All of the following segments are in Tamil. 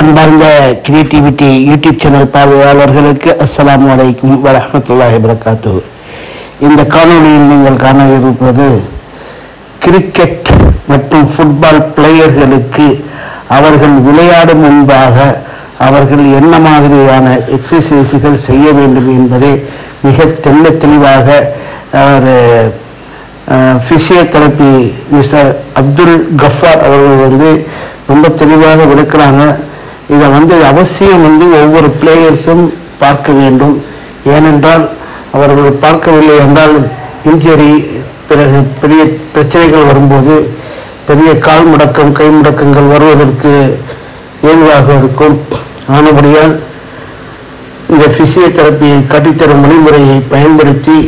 அன்பார்ந்த கிரியேட்டிவிட்டி யூடியூப் சேனல் பார்வையாளர்களுக்கு அஸ்ஸலாமு அலைக்கும் வரஹ்மத்துல்லாஹி வபரகாத்துஹு. இந்த காணொலியில் நீங்கள் காண இருப்பது கிரிக்கெட் மற்றும் ஃபுட்பால் பிளேயர்களுக்கு அவர்கள் விளையாடும் முன்பாக அவர்கள் என்ன மாதிரியான எக்ஸசைஸ்கள் செய்ய வேண்டும் என்பதை மிக தெளிவாக அவர் ஃபிசியோதெரப்பி மிஸ்டர் அப்துல் கஃபார் அவர்கள் ரொம்ப தெளிவாக விளக்குறாங்க. இதை அவசியம் ஒவ்வொரு பிளேயர்ஸும் பார்க்க வேண்டும். ஏனென்றால் அவர்கள் பார்க்கவில்லை என்றால் இன்ஜரி, பிறகு பெரிய பிரச்சனைகள் வரும்போது பெரிய கால் முடக்கம், கை முடக்கங்கள் வருவதற்கு ஏதுவாக இருக்கும். ஆனபடியால் இந்த ஃபிசியோதெரப்பியை கட்டித்தரும் வழிமுறையை பயன்படுத்தி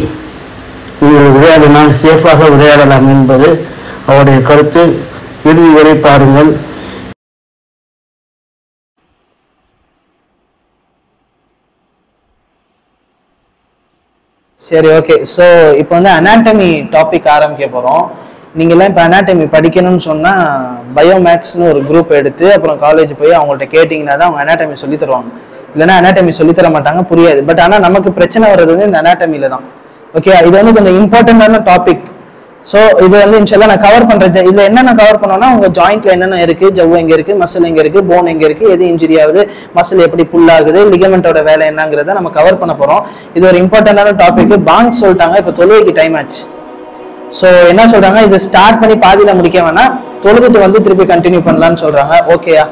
நீங்கள் விளையாடினால் சேஃபாக விளையாடலாம் என்பது அவருடைய கருத்து. இறுதி வரை பாருங்கள். சரி, ஓகே. ஸோ இப்போ அனாட்டமி டாபிக் ஆரம்பிக்க போகிறோம். நீங்கள்லாம் இப்போ அனாட்டமி படிக்கணும்னு சொன்னால் பயோமேக்ஸ்னு ஒரு குரூப் எடுத்து அப்புறம் காலேஜ் போய் அவங்கள்ட்ட கேட்டிங்கன்னா தான் அவங்க அனாட்டமி சொல்லி தருவாங்க. இல்லைன்னா அனாட்டமி சொல்லித்தர மாட்டாங்க, புரியாது. பட் ஆனால் நமக்கு பிரச்சனை வர்றது இந்த அனாட்டமியில் தான். ஓகே, இது கொஞ்சம் இம்பார்ட்டண்டான டாபிக். ஸோ இது இன்ஷால்லா நான் கவர் பண்ணுறேன். இதில் என்னென்ன கவர் பண்ணோன்னா உங்கள் ஜாயிண்ட்ல என்னென்ன இருக்குது, ஜவ்வு எங்கே இருக்குது, மசில் எங்கே இருக்குது, போன் எங்கே இருக்குது, எது இன்ஜுரி ஆகுது, மசில் எப்படி புல் ஆகுது, லிகமெண்டோட வேலை என்னங்கிறத நம்ம கவர் பண்ண போகிறோம். இது ஒரு இம்பார்ட்டண்டான டாபிக். பாங்க் சொல்லிட்டாங்க, இப்போ தொழுகைக்கு டைம் ஆச்சு. ஸோ என்ன சொல்கிறாங்க, இது ஸ்டார்ட் பண்ணி பாதியில் முடிக்க வேணாம், தொழுதுட்டு திருப்பி கண்டினியூ பண்ணலான்னு சொல்கிறாங்க. ஓகேயா?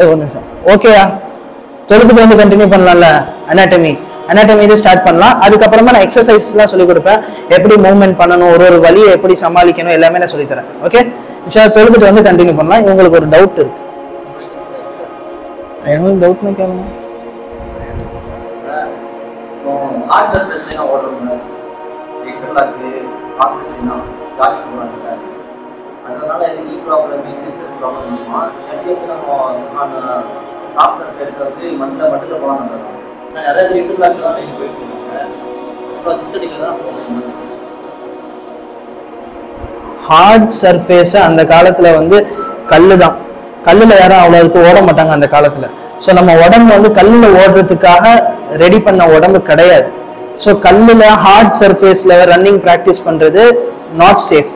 ஒரு நிமிஷம். ஓகேயா? தொழுதுட்டு கண்டினியூ பண்ணலாம்ல. அனாட்டமி இது ஸ்டார்ட் பண்ணலாம். அதுக்கப்புறமா நான் எக்ஸசைஸ்லாம் சொல்லிக் கொடுப்பேன். எப்படி மூவ்மெண்ட் பண்ணணும், ஒரு வழியை எப்படி சமாளிக்கணும், எல்லாமே நான் சொல்லித்தரேன். ஓகே, தொழுதுட்டு கண்டினியூ பண்ணலாம். இவங்களுக்கு ஒரு டவுட் இருக்கு. எங்களுக்கு டவுட்னா கேளுங்க. ஹார்ட் சர்ஃபேஸ் அந்த காலத்துல கல்லு தான். கல்லுல யாரும் அவ்வளவுக்கு ஓட மாட்டாங்க அந்த காலத்துல. ஸோ நம்ம உடம்பு கல்லுல ஓடுறதுக்காக ரெடி பண்ண உடம்பு கிடையாது. ஸோ கல்லுல ஹார்ட் சர்ஃபேஸ்ல ரன்னிங் ப்ராக்டிஸ் பண்றது நாட் சேஃப்.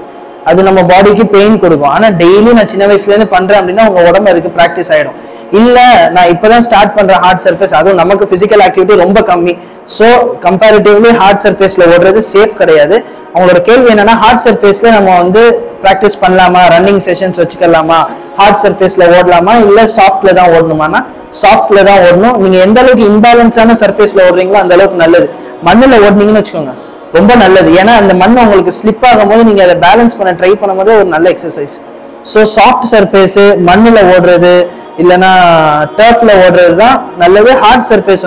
அது நம்ம பாடிக்கு பெயின் கொடுக்கும். ஆனா டெய்லி நான் சின்ன வயசுல இருந்து பண்றேன் அப்படின்னா உங்க உடம்பு அதுக்கு ப்ராக்டிஸ் ஆயிடும். இல்ல நான் இப்பதான் ஸ்டார்ட் பண்றேன் ஹார்ட் சர்ஃபேஸ், அதுவும் நமக்கு பிசிக்கல் ஆக்டிவிட்டி ரொம்ப கம்மி. ஸோ கம்பேரிட்டிவ்லி ஹார்ட் சர்ஃபேஸ்ல ஓடுறது சேஃப் கிடையாது. அவங்களோட கேள்வி என்னன்னா, ஹார்ட் சர்ஃபேஸ்ல நம்ம ப்ராக்டிஸ் பண்ணலாமா, ரன்னிங் செஷன்ஸ் வச்சுக்கலாமா, ஹார்ட் சர்ஃபேஸ்ல ஓடலாமா, இல்ல சாஃப்ட்ல தான் ஓடணுமானா சாஃப்ட்ல தான் ஓடணும். நீங்க எந்த அளவுக்கு இன்பேலன்ஸான சர்ஃபேஸ்ல ஓடுறீங்களோ அந்த அளவுக்கு நல்லது. மண்ணுல ஓடுனீங்கன்னு வச்சுக்கோங்க, ரொம்ப நல்லது. ஏன்னா அந்த மண் உங்களுக்கு ஸ்லிப் ஆகும் போது நீங்க அதை பேலன்ஸ் பண்ண ட்ரை பண்ணும்போது ஒரு நல்ல எக்ஸசைஸ். ஸோ சாஃப்ட் சர்ஃபேஸ், மண்ணுல ஓடுறது இல்லைன்னா டர்ஃப்ல ஓடுறது தான் நல்லது. ஹார்ட் சர்ஃபேஸ்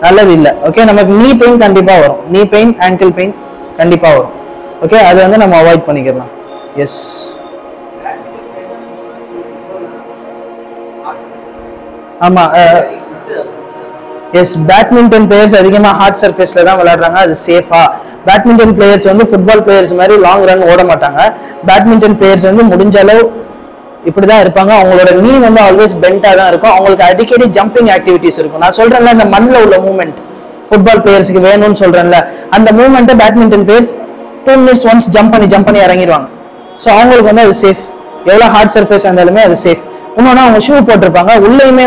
நல்லது இல்லை. ஓகே, நமக்கு நீ பெயின் கண்டிப்பா வரும். நீ பெயின், ஆங்கிள் பெயின் கண்டிப்பா வரும். ஓகே, அது நம்ம அவாய்ட் பண்ணிக்கலாம். எஸ், ஆமா. எஸ், பேட்மிண்டன் பிளேயர்ஸ் அதிகமாக ஹார்ட் சர்ஃபேஸ்ல தான் விளையாடுறாங்க. அது சேஃபா? பேட்மிண்டன் பிளேயர்ஸ் ஃபுட்பால் பிளேயர்ஸ் மாதிரி லாங் ரன் ஓட மாட்டாங்க. பேட்மிண்டன் பிளேயர்ஸ் முடிஞ்ச அளவு இப்படிதான் இருப்பாங்க. அவங்களோட நீ ஆல்வேஸ் பெண்டா தான் இருக்கும். அவங்களுக்கு அடிக்கடி ஜம்பிங் ஆக்டிவிட்டிஸ் இருக்கும். நான் சொல்றேன்ல, இந்த மண்ணில் உள்ள மூவ்மெண்ட் ஃபுட்பால் பிளேயர்ஸுக்கு வேணும்னு சொல்றேன்ல, அந்த மூவ்மெண்ட்டை badminton players 2 minutes once jump பண்ணி இறங்கிடுவாங்க. ஸோ அவங்களுக்கு அது சேஃப். எவ்வளோ ஹார்ட் சர்ஃபேஸ் இருந்தாலுமே அது சேஃப். இன்னொன்று அவங்க ஷூ போட்டிருப்பாங்க. உள்ளேயுமே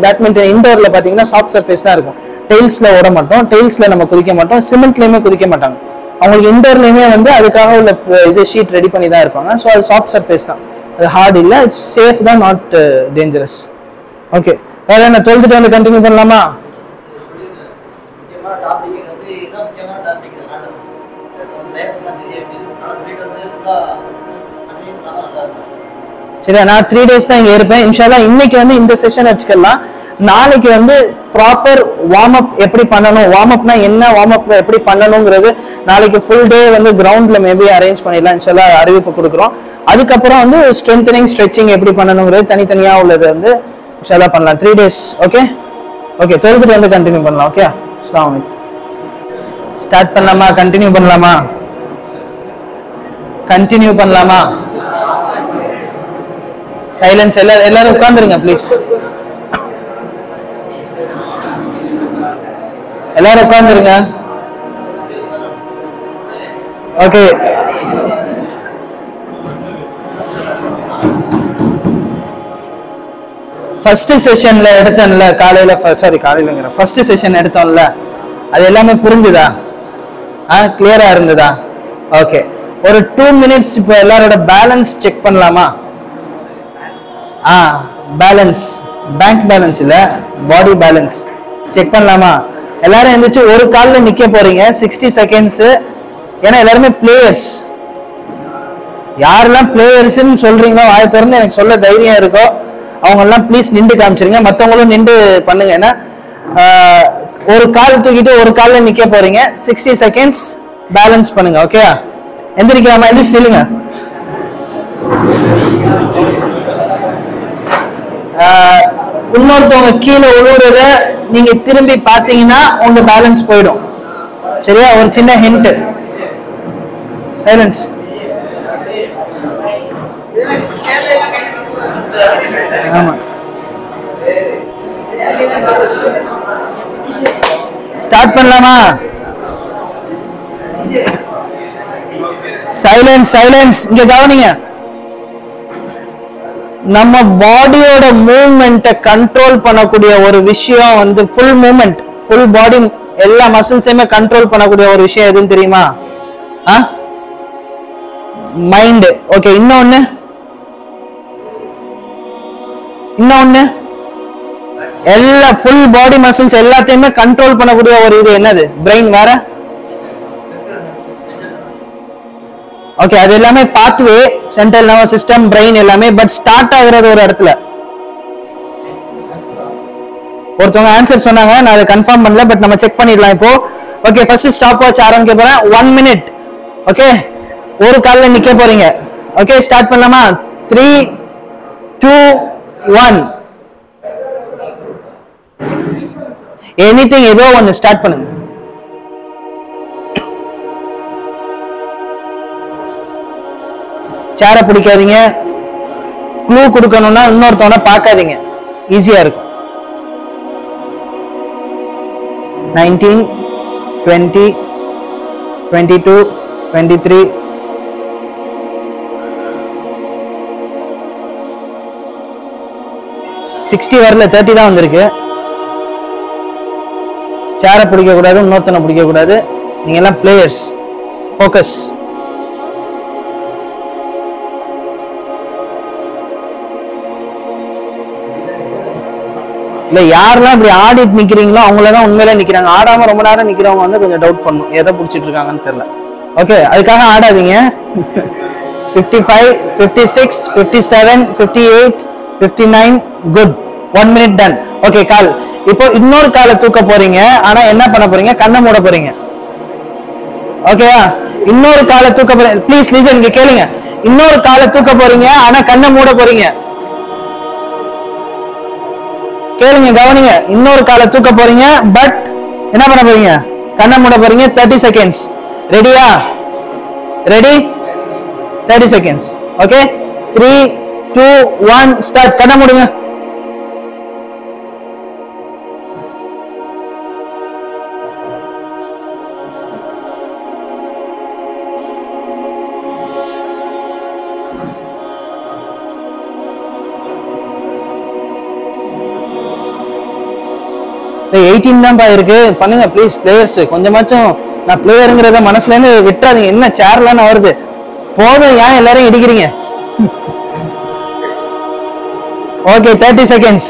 பேட்மிண்டன் இண்டோர்ல பார்த்தீங்கன்னா சாஃப்ட் சர்ஃபேஸ் தான் இருக்கும். டெய்ல்ஸ்ல ஓட மாட்டோம், டெய்ல்ஸ்ல நம்ம குதிக்க மாட்டோம், சிமெண்ட்லயுமே குதிக்க மாட்டாங்க. அவங்களுக்கு இண்டோர்லயுமே அதுக்காக உள்ள இது ஷீட் ரெடி பண்ணி தான் இருப்பாங்க. ஸோ அது சாஃப்ட் சர்ஃபேஸ் தான், அது ஹார்ட் இல்லை. இட்ஸ் சேஃப் தான், நாட் டேஞ்சரஸ். ஓகே, வேற என்ன தொழுதுட்டு கண்டினியூ பண்ணலாமா? சரி, நான் 3 days தான் இங்க இருப்பேன். இன்ஷால்லா இன்னைக்கு இந்த செஷன் வச்சுக்கலாம். நாளைக்கு ப்ராப்பர் வார்ம் அப் எப்படி பண்ணணும், வார்ம் அப்னா என்ன, வார்ம் அப் எப்படி பண்ணணுங்கிறது நாளைக்கு ஃபுல் டே கிரவுண்ட்ல மேபி அரேஞ்ச் பண்ணிடலாம். இன்ஷால்லா அறிவிப்பு கொடுக்குறோம். அதுக்கப்புறம் ஸ்ட்ரென்தனிங், ஸ்ட்ரெச்சிங் எப்படி பண்ணணுங்கிறது தனித்தனியா உள்ளது இன்ஷால்லா பண்ணலாம். 3 days. ஓகே, ஓகே, தொழுதுட்டு கண்டினியூ பண்ணலாம். ஓகே, அஸ்ஸலாமு அலைக்கும். ஸ்டார்ட் பண்ணலாமா, கண்டினியூ பண்ணலாமா? கண்டினியூ பண்ணலாமா? சைலன்ஸ். எல்லாரும் உட்கார்ந்துருங்க ப்ளீஸ். எல்லாரும் உட்கார்ந்துருங்க. ஓகே, ஃபர்ஸ்ட் செஷன்ல எடுத்தோம்ல காலையில, காலையிலங்கிற ஃபர்ஸ்ட் செஷன் எடுத்தோம்ல, அது எல்லாமே புரிஞ்சுதா? கிளியரா இருந்ததா? ஓகே, ஒரு 2 minutes இப்போ எல்லாரோட பேலன்ஸ் செக் பண்ணலாமா? பேலன்ஸ், பேங்க் பேலன்ஸ் இல்ல, பாடி பேலன்ஸ் செக் பண்ணலாமா? எல்லாரும் எந்திரிச்சு ஒரு கால்ல நிக்க போறீங்க 60 seconds. ஏன்னா எல்லாருமே பிளேயர்ஸ். யாரெல்லாம் பிளேயர்ஸ்ன்னு சொல்றீங்களோ வாயை திறந்து எனக்கு சொல்ல தைரியம் இருக்கோ அவங்க எல்லாம் ப்ளீஸ் நின்று காமிச்சிருங்க. மற்றவங்களும் நின்று பண்ணுங்க. ஏன்னா ஒரு கால் தூக்கிட்டு ஒரு கால்ல நிக்க போறீங்க. 60 seconds பேலன்ஸ் பண்ணுங்க. ஓகே, எந்திரிக்கலாமா? எந்திரிச்சு நில்லுங்க. இன்னொருத்தவங்க கீழே விழுறத நீங்க திரும்பி பாத்தீங்கன்னா உங்க பேலன்ஸ் போயிடும். சரியா? ஒரு சின்ன ஹிண்ட். சைலன்ஸ். ஆமா, ஸ்டார்ட் பண்ணலாமா? Silence, silence. இங்க கவனிங்க. நம்ம பாடியோட மூவ்மெண்ட்டை கண்ட்ரோல் பண்ணக்கூடிய ஒரு விஷயம் வந்து ஃபுல் மூவ்மெண்ட், ஃபுல் பாடி எல்லா மசில்ஸையுமே கண்ட்ரோல் பண்ணக்கூடிய ஒரு விஷயம் எதுன்னு தெரியுமா? மைண்ட். ஓகே, இன்னொன்னு எல்லா ஃபுல் பாடி மசில்ஸ் எல்லாத்தையுமே கண்ட்ரோல் பண்ணக்கூடிய ஒரு இது என்னது? பிரெயின். வேற? ஓகே, அது எல்லாமே pathway, central nervous system, brain எல்லாமே. பட் ஸ்டார்ட் ஆகுறது ஒரு இடத்துல. ஒருத்தவங்க ஆன்சர் சொன்னாங்க, நான் அதை கன்ஃபார்ம் பண்ணல, பட் நம்ம செக் பண்ணிடலாம் இப்போ. ஓகே, ஃபர்ஸ்ட் ஸ்டாப் வாட்ச் ஆரம்பிக்க போறேன். 1 minute. ஓகே, ஒரு கால்ல நிக்க போறீங்க. ஓகே, ஸ்டார்ட் பண்ணலாமா? 3, 2, 1. எனிதிங், ஏதோ ஒன்னு ஸ்டார்ட் பண்ணுங்க. சேரை பிடிக்காதீங்க. க்ளூ கொடுக்கணும்னா இன்னொருத்தவனை பார்க்காதீங்க, ஈஸியா இருக்கும். 19, 20, 22, 23. வரல, 30 தான் வந்திருக்கு. சேரை பிடிக்க கூடாது, இன்னொருத்தனை பிடிக்க கூடாது. நீங்க எல்லாம் பிளேயர்ஸ். ஃபோக்கஸ். இல்ல, யாரெல்லாம் இப்படி ஆடிட்டு நிக்கிறீங்களோ அவங்களதான் உண்மையில நிக்கிறாங்க. ஆடாம ரொம்ப நேரம் நிக்கிறவங்க வந்து கொஞ்சம் டவுட் பண்ணும், எதை பிடிச்சிட்டு இருக்காங்கன்னு தெரியல. ஓகே, அதுக்காக ஆடாதீங்க. 55, 56, 57, 58, 59. குட். 1 minute done. ஓகே, கால். இப்போ இன்னொரு காலை தூக்க போறீங்க. ஆனா என்ன பண்ண போறீங்க? கண்ணை மூட போறீங்க. ஓகேவா? இன்னொரு காலை தூக்க போறீங்க. ப்ளீஸ் லிசன், இங்க கேளுங்க. இன்னொரு காலை தூக்க போறீங்க, ஆனா கண்ணை மூட போறீங்க. கேளுங்க, கவனிங்க. இன்னொரு காலை தூக்க போறீங்க, பட் என்ன பண்ண போறீங்க? கண்ணை மூட போறீங்க. 30 seconds. ரெடியா? ரெடி? 30 seconds. Okay, 3, 2, 1 start. கண்ணை மூடுங்க. இப்போ 18 தான்ப்பா இருக்கு. பண்ணுங்க ப்ளீஸ் பிளேயர்ஸ். கொஞ்சமாச்சும் நான் பிளேயருங்கிறத மனசுல இருந்து விட்டுறாதீங்க. என்ன சேர்லாம் வருது, போதும். ஏன் எல்லாரும் இடிக்கிறீங்க? Okay, 30 seconds.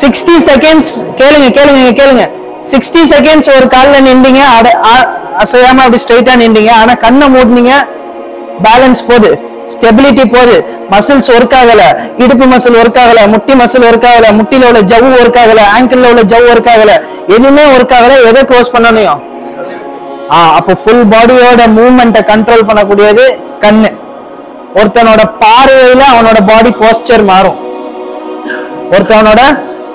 60 seconds. கேளுங்க கேளுங்க கேளுங்க. 60 seconds ஒரு கால்ல நின்றீங்க, அசையாம அப்படி ஸ்ட்ரைட்டா நின்றீங்க. ஆனா கண்ணை மூடினீங்க, பேலன்ஸ் போகுது, ஸ்டெபிலிட்டி போகுது, மசில்ஸ் ஒர்க் ஆகல, இடுப்பு மசில் ஒர்க் ஆகல, முட்டி மசில் ஒர்க் ஆகல, முட்டில உள்ள ஜவ்வு ஒர்க் ஆகல, ஆங்கிள் உள்ள ஜவ்வு ஒர்க் ஆகல, எதுவுமே ஒர்க் ஆகல. எதை க்ளோஸ் பண்ணணும்? அப்போ ஃபுல் பாடியோட மூவ்மெண்ட்டை கண்ட்ரோல் பண்ணக்கூடியது கண்ணு. ஒருத்தனோட பார்வையில அவனோட பாடி போஸ்டர் மாறும். ஒருத்தவனோட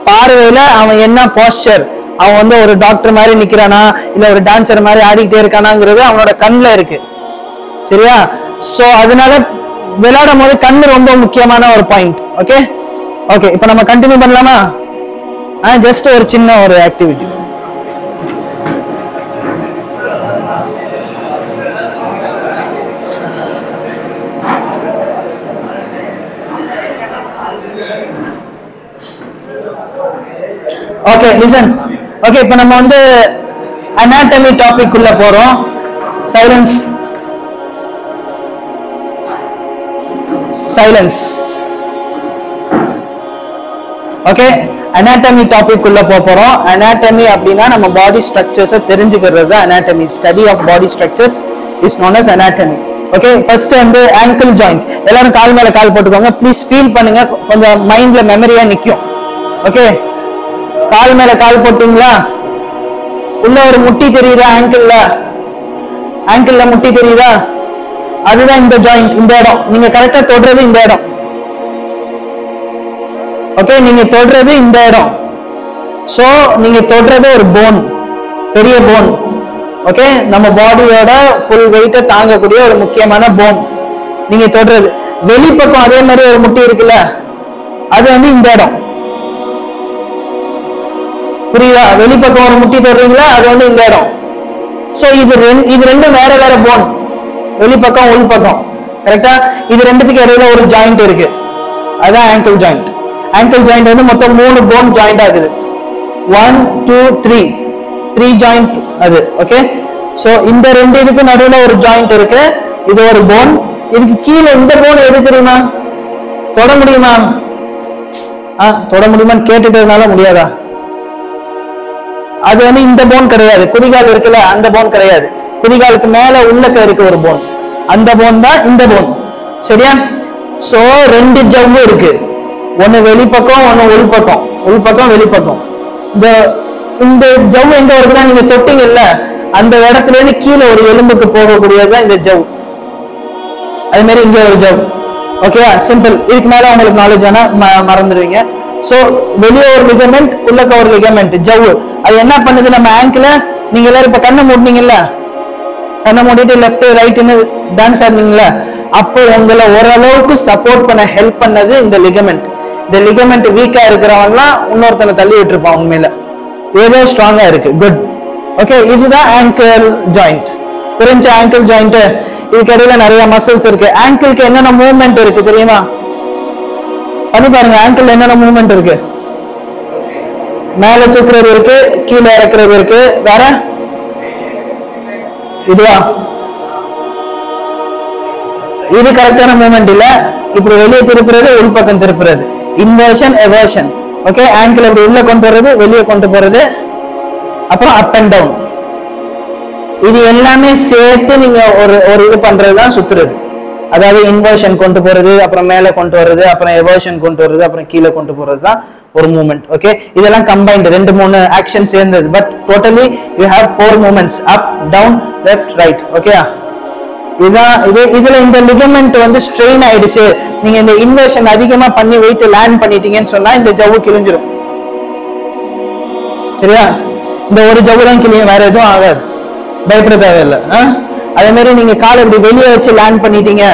பார்வையில அவன் என்ன போஸ்டர், அவன் வந்து ஒரு டாக்டர் மாதிரி நிக்கிறானா இல்ல ஒரு டான்சர் மாதிரி ஆடிக்கிட்டே இருக்கானாங்கிறது அவனோட கண்ணுல இருக்கு. சரியா? சோ அதனால விளையாடும் போது கண்ணு ரொம்ப முக்கியமான ஒரு பாயிண்ட். ஓகே ஓகே, இப்போ நம்ம கண்டினியூ பண்ணலாமா? ஜஸ்ட் ஒரு சின்ன ஒரு ஆக்டிவிட்டி. Okay listen. ஓகே, இப்போ நம்ம வந்து அனாட்டமி டாபிக் உள்ள போறோம். Silence silence. Okay, anatomy topic உள்ள போறோம். அனாட்டமி அப்படின்னா நம்ம பாடி ஸ்ட்ரக்சர்ஸை தெரிஞ்சுக்கிறது தான் anatomy. Study of body structures is known as anatomy. Okay, first வந்து ஆங்கிள் ஜாயிண்ட். எல்லாரும் கால் மேல கால் போட்டுக்கோங்க ப்ளீஸ். ஃபீல் பண்ணுங்க, கொஞ்சம் மைண்ட்ல மெமரியா நிக்கும். ஓகே, கால் மேல கால் போட்டீங்களா? உள்ள ஒரு முட்டி தெரியுதா? ஆங்கிள்ல முட்டி தெரியுதா? அதுதான் இந்த ஜாயிண்ட், இந்த இடம். நீங்க கரெக்டா தொடுறது இந்த இடம். ஓகே, நீங்க தொடுறது இந்த இடம். சோ நீங்க தொடுறது ஒரு போன், பெரிய போன். ஓகே, நம்ம பாடியோட ஃபுல் வெயிட்ட தாங்கக்கூடிய ஒரு முக்கியமான போன் நீங்க தொடுறது. வெளிப்பக்கம் அதே மாதிரி ஒரு முட்டி இருக்குல்ல, அது வந்து இந்த இடம். புரியுதா? வெளிப்பக்கம் ஒரு முட்டி தொடுறீங்களா, அது வந்து இந்த இடம். சோ இது ரெண்டும் வேற வேற போன், வெளிப்பக்கம் உள்பக்கம். கரெக்டா? இது ரெண்டுத்துக்கு இடையில ஒரு ஜாயிண்ட் இருக்கு, அதான் ஆங்கிள் ஜாயிண்ட். ஆங்கிள் ஜாயிண்ட் வந்து மொத்தம் 3 போன் ஜாயிண்ட் ஆகுது. 1 2 3 ஜாயிண்ட் அது. ஓகே, சோ இந்த ரெண்டு இதுக்கு நடுவுல ஒரு ஜாயிண்ட் இருக்கு, இது ஒரு போன். இதுக்கு கீழே இந்த போன் எது தெரியுமா? தொட முடியுமா? தொட முடியுமான்னு கேட்டுட்டதுனால முடியாதா? அது வந்து இந்த போன் கிடையாது. குதிகால் இருக்குல்ல, அந்த போன் கிடையாது. குதிகாலுக்கு மேல உள்ளக்க இருக்கு ஒரு போன், அந்த போன் தான் இந்த போன். சரியா? சோ 2 ஜவ்வு இருக்கு, ஒன்னு வெளிப்பக்கம் ஒன்னு உள்பக்கம். உள்பக்கம் வெளிப்பக்கம். இந்த ஜவ்வு எங்க இருக்குன்னா, நீங்க தொட்டீங்கல்ல அந்த இடத்துல இருந்து கீழே ஒரு எலும்புக்கு போகக்கூடியதுதான் இந்த ஜவ். அது மாதிரி இங்க ஒரு ஜவ். Okay, simple. இதுக்கு மேல உங்களுக்கு நாலேஜ் ஆனா மறந்துடுவீங்க. சோ வெளியே ஒரு லிகமெண்ட், உள்ளக்க ஒரு லிகமெண்ட், ஜவ். அது என்ன பண்ணுது? நம்ம ஆங்கிள், நீங்க எல்லாரும் இப்ப கண்ணை மூடினீங்கல்ல, கண்ணை மூடிட்டு லெஃப்ட் ரைட்னு டான்ஸ் ஆடுனீங்கல்ல, அப்போ உங்களை ஓரளவுக்கு சப்போர்ட் பண்ண ஹெல்ப் பண்ணது இந்த லிகமெண்ட். இந்த லிகமெண்ட் வீக்கா இருக்கிறவன்லாம் இன்னொருத்தனை தள்ளி விட்டுருப்பான். உண்மையில ஏதோ ஸ்ட்ராங்கா இருக்கு. குட். ஓகே, இதுதான் ஆங்கிள் ஜாயிண்ட். புரிஞ்ச? ஆங்கிள் ஜாயிண்ட் இதுக்கு இடையில நிறைய மசில்ஸ் இருக்கு. ஆங்கிளுக்கு என்னென்ன மூவ்மெண்ட் இருக்கு தெரியுமா? பண்ணி பாருங்க. ஆங்கிள் என்னென்ன மூவ்மெண்ட் இருக்கு? மேல தூக்குறது இருக்கு, கீழே இறக்குறது இருக்கு. வேற இதுவா? இது கரெக்டான மூவ்மெண்ட் இல்ல. இப்படி வெளியே திருப்புறது, உள்பக்கம் திருப்புறது, இன்வர்ஷன் எவர்ஷன். ஓகே, ஆங்கிள் இப்படி உள்ள கொண்டு போறது, வெளியே கொண்டு போறது, அப்புறம் அப் அண்ட் டவுன். இது எல்லாமே சேர்த்து நீங்க ஒரு இது பண்றதுதான் சுத்துறது. அதாவது இன்வர்ஷன் கொண்டு போறது, அப்புறம் மேல கொண்டு வர்றது, அப்புறம் எவர்ஷன் கொண்டு வர்றது, அப்புறம் கீழே கொண்டு போறது தான் ஒரு மூவ்மெண்ட். ஓகே, இதெல்லாம் கம்பைன்ட் 2-3 ஆக்ஷன் சேர்ந்தது. But totally you have 4 movements, up down left right. Okay, இதுல இந்த லிகமெண்ட் வந்து ஸ்ட்ரெயின் ஆயிடுச்சு, நீங்க இந்த இன்வர்ஷன் அதிகமா பண்ணி வெயிட் லேண்ட் பண்ணிட்டீங்கன்னு சொன்னா இந்த ஜவ்வு கிழிஞ்சிடும். சரியா? இந்த ஒரு ஜவ்வு தான் கிழியும், வேற எதுவும் ஆகாது. பயப்பட தேவையில்லை. அதே மாதிரி நீங்க காலை இப்படி வெளியே வச்சு லேண்ட் பண்ணிட்டீங்க,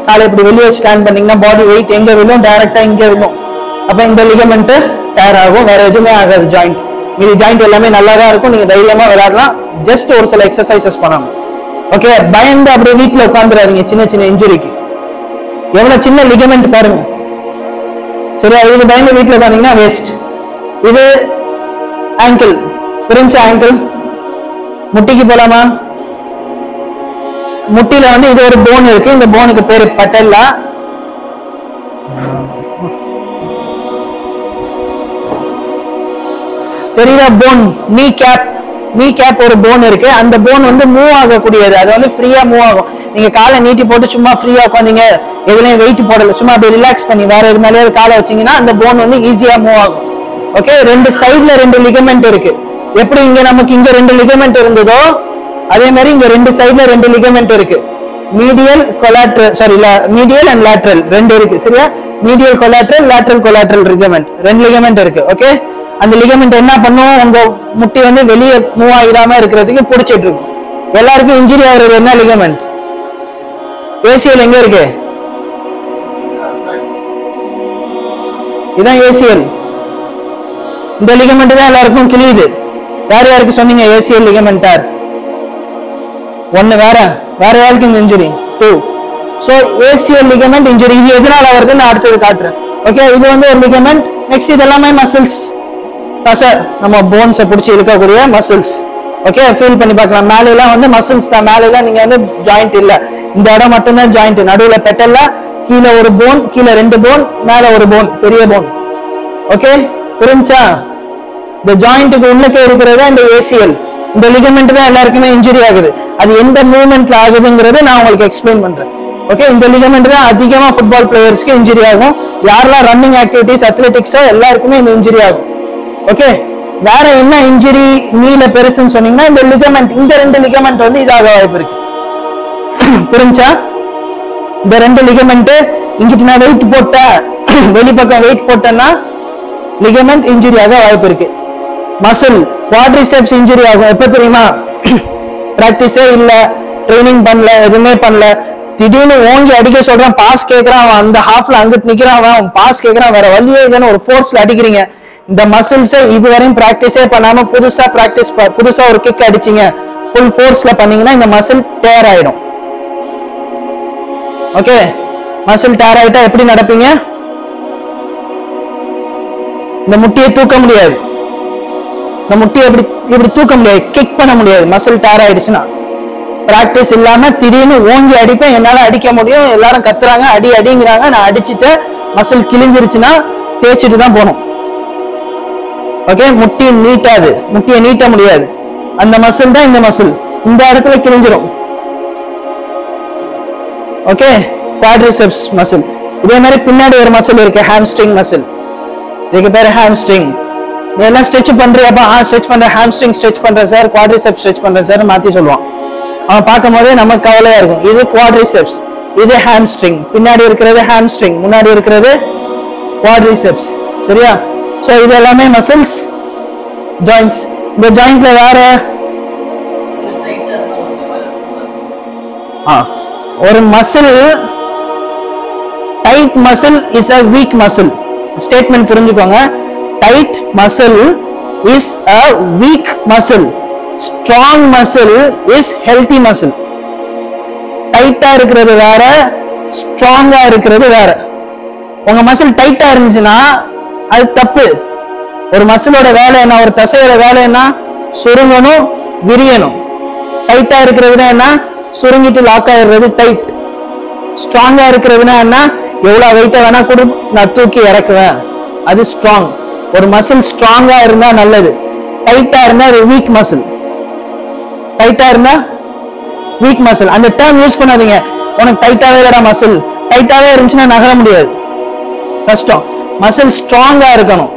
காலை இப்படி வெளியே வச்சு லேண்ட் பண்ணீங்கன்னா பாடி வெயிட் எங்க விழும்? டைரக்டா இங்க விழும். அப்ப இந்த லிகமெண்ட் டயர் ஆகும், வேற எதுவுமே ஆகாது. ஜாயிண்ட் மீதி ஜாயிண்ட் எல்லாமே நல்லா தான் இருக்கும். நீங்க தைரியமா விளையாடலாம், ஜஸ்ட் ஒரு சில எக்ஸசைசஸ் பண்ணணும். ஓகே, பயந்து அப்படியே வீட்டுல உட்காந்துடாதீங்க சின்ன சின்ன இன்ஜுரிக்கு. எவ்வளவு சின்ன லிகமெண்ட் பாருங்க. சரியா? இது பயந்து வீட்டுல உட்காந்தீங்கன்னா வேஸ்ட். இது ஆங்கிள். புரிஞ்ச? ஆங்கிள் முட்டிக்கு போலாமா? முட்டில வந்து இது ஒரு போன் இருக்கு, இந்த போனுக்கு பேரு பட்டெல்லா. தெரியுதா? போன் நீ கேப் ஒரு போன் இருக்கு. அந்த போன் வந்து மூவ் ஆகக்கூடியது, அது வந்து ஃப்ரீயா மூவ் ஆகும். நீங்க காலை நீட்டி போட்டு சும்மா ஃப்ரீயா உட்காந்தீங்க, எதுலயும் வெயிட் போடல, சும்மா அப்படி ரிலாக்ஸ் பண்ணி வேற எது மேலேயே காலை வச்சீங்கன்னா அந்த போன் வந்து ஈஸியா மூவ் ஆகும். ஓகே, 2 சைட்ல 2 லிகமெண்ட் இருக்கு. எப்படி இங்க நமக்கு இங்க 2 லிகமெண்ட் இருந்ததோ அதே மாதிரி இங்க 2 சைட்ல 2 லிகமெண்ட் இருக்கு. Medial collateral, sorry medial and lateral 2 இருக்கு. சரியா? Medial collateral, lateral collateral ligament 2 ligament இருக்கு. ஓகே, அந்த லிகமெண்ட் என்ன பண்ணும்? உங்க முட்டி வந்து வெளியே மூவ் ஆகிடாம இருக்கிறதுக்கு பிடிச்சிட்டு இருக்கும். எல்லாருக்கும் இன்ஜுரி ஆகுறது என்ன லிகமெண்ட்? ஏசிஎல் எங்க இருக்கு? இதான் ஏசிஎல். இந்த லிகமெண்ட் தான் எல்லாருக்கும் கிழியுது. யார் யாருக்கு சொன்னீங்க ஏசிஎல் லிகமெண்ட் டேர்? 1 வேற யாருக்கு இந்த injury? 2. So ACL ligament injury இது எதனால வருதுன்னு நான் அடுத்தது காட்டுறேன். ஓகே, இது வந்து ஒரு லிகமெண்ட். நெக்ஸ்ட் இது எல்லாமே மசில்ஸ், தசை, நம்ம போன்ஸை பிடிச்சி இழுக்கக்கூடிய மசில்ஸ். ஓகே, ஃபீல் பண்ணி பார்க்கலாம். மேலாம் வந்து மசில்ஸ் தான். மேலாம் நீங்க வந்து ஜாயிண்ட் இல்ல, இந்த இடம் மட்டும்தான் ஜாயிண்ட். நடுவுல பெட்டல்ல கீழே ஒரு போன், கீழே 2 போன், மேல ஒரு போன், பெரிய போன். ஓகே, புரிஞ்சா? இந்த ஜாயிண்ட்டுக்கு உள்ளே இருக்கிறது இந்த ஏசிஎல். இந்த லிகமெண்ட் தான் எல்லாருக்குமே இன்ஜுரி ஆகுது. அது எந்த மூவ்மெண்ட்ல ஆகுதுங்கிறத நான் உங்களுக்கு எக்ஸ்பிளைன் பண்றேன். ஓகே, இந்த லிகமெண்ட் தான் அதிகமா ஃபுட்பால் பிளேயர்ஸ்க்கு இன்ஜுரி ஆகும். யாரெல்லாம் ரன்னிங் ஆக்டிவிட்டிஸ், அத்லெட்டிக்ஸோ எல்லாருக்குமே இந்த இன்ஜுரி ஆகும். ஓகே, வேற என்ன இன்ஜுரி நீல பெருசுன்னு சொன்னீங்கன்னா இந்த லிகமெண்ட், இந்த 2 லிகமெண்ட் வந்து இதாக வாய்ப்பு இருக்கு. புரிஞ்சா? இந்த 2 லிகமெண்ட் இங்கிட்டு நான் வெயிட் போட்ட, வெளிப்பக்கம் வெயிட் போட்டேன்னா லிகமெண்ட் இன்ஜுரி ஆக வாய்ப்பு இருக்கு. மசில் குவாட்ரிசெப்ஸ் இன்ஜுரி ஆகும். எப்ப தெரியுமா? பிராக்டிஸே இல்ல, ட்ரைனிங் பண்ணல, எதுவுமே பண்ணல, திடீர்னு ஓங்கி அடிக்க சொல்றான், பாஸ் கேட்கறான், அவன் அந்த ஹாஃப்ல அங்கிட்டு நிக்கிறான், அவன் பாஸ் கேட்கறான், வேற வழியே இல்லைன்னு ஒரு ஃபோர்ஸ்ல அடிக்கிறீங்க. இந்த மசில்ஸை இதுவரையும் பிராக்டிஸே பண்ணாம புதுசா ஒரு கிக் அடிச்சீங்க, ஃபுல் ஃபோர்ஸ்ல பண்ணீங்கன்னா இந்த மசில் டேர் ஆயிடும். ஓகே, மசில் டேர் ஆயிட்டா எப்படி நடப்பீங்க? இந்த முட்டியை தூக்க முடியாது, இந்த முட்டியை இப்படி தூக்க முடியாது, கிக் பண்ண முடியாது. மசில் டேர் ஆயிடுச்சுன்னா பிராக்டிஸ் இல்லாம திடீர்னு ஓங்கி அடிப்பேன், என்னால அடிக்க முடியும், எல்லாரும் கத்துறாங்க, அடிங்கிறாங்க, நான் அடிச்சுட்டு மசில் கிழிஞ்சிருச்சுன்னா தேய்ச்சிட்டு தான் போகணும். ஓகே, முட்டியை நீட்ட முடியாது. அந்த மசில் தான் இந்த மசில், இந்த இடத்துல கிழிஞ்சிரும். Okay, quadriceps muscle. இதே மாதிரி பின்னாடி ஒரு மசில் இருக்கு, ஹாம்ஸ்ட்ரிங் மசில். இதுக்கு பேரு ஹாம்ஸ்ட்ரிங். இதெல்லாம் ஸ்ட்ரெச் பண்றியாப்பா? ஸ்ட்ரெச் பண்றேன், ஹாம்ஸ்ட்ரிங் ஸ்ட்ரெச் பண்றேன் சார், குவாட்ரிசெப்ஸ் ஸ்ட்ரெச் பண்றேன் சார் மாத்தி சொல்லுவான். அவன் பார்க்கும் போதே நமக்கு கவலையா இருக்கும். இது குவாட்ரிசெப்ஸ், இது ஹாம்ஸ்ட்ரிங். பின்னாடி இருக்கிறது ஹாம்ஸ்ட்ரிங், முன்னாடி இருக்கிறது குவாட்ரிசெப்ஸ். சரியா? சோ இது எல்லாமே மசில்ஸ், ஜாயிண்ட்ஸ். இந்த ஜாயிண்ட்ல வேற ஒரு muscle, tight muscle is a weak muscle. Statement புரிஞ்சுக்கோங்க. Tight muscle is a weak muscle. Strong muscle is healthy muscle. டைட்டா இருக்கிறது வேற, ஸ்ட்ராங்கா இருக்கிறது வேற. உங்க மசில் டைட்டா இருந்துச்சுன்னா அது தப்பு. ஒரு மசிலோட வேலை என்ன, ஒரு தசையோட வேலை என்ன? சுருங்கணும், விரியணும். டைட்டா இருக்கிறதுனா என்ன? சுருங்கிட்டு லாக் ஆயிடுறது டைட். ஸ்ட்ராங்கா இருக்கிறதுனா என்ன? எவ்வளவு வெயிட்ட வேணா கூட நான் தூக்கி இறக்குவேன், அது ஸ்ட்ராங். ஒரு மசில் ஸ்ட்ராங்கா இருந்தா நல்லது, டைட்டா இருந்தா அது வீக் மசில். டைட்டா இருந்தா வீக் மசில். அந்த டேர்ம் யூஸ் பண்ணாதீங்க. உனக்கு டைட்டாவே இல்லடா மசில், டைட்டாவே இருந்துச்சுன்னா நகர முடியாது, கஷ்டம். மசில் ஸ்ட்ராங்கா இருக்கணும்.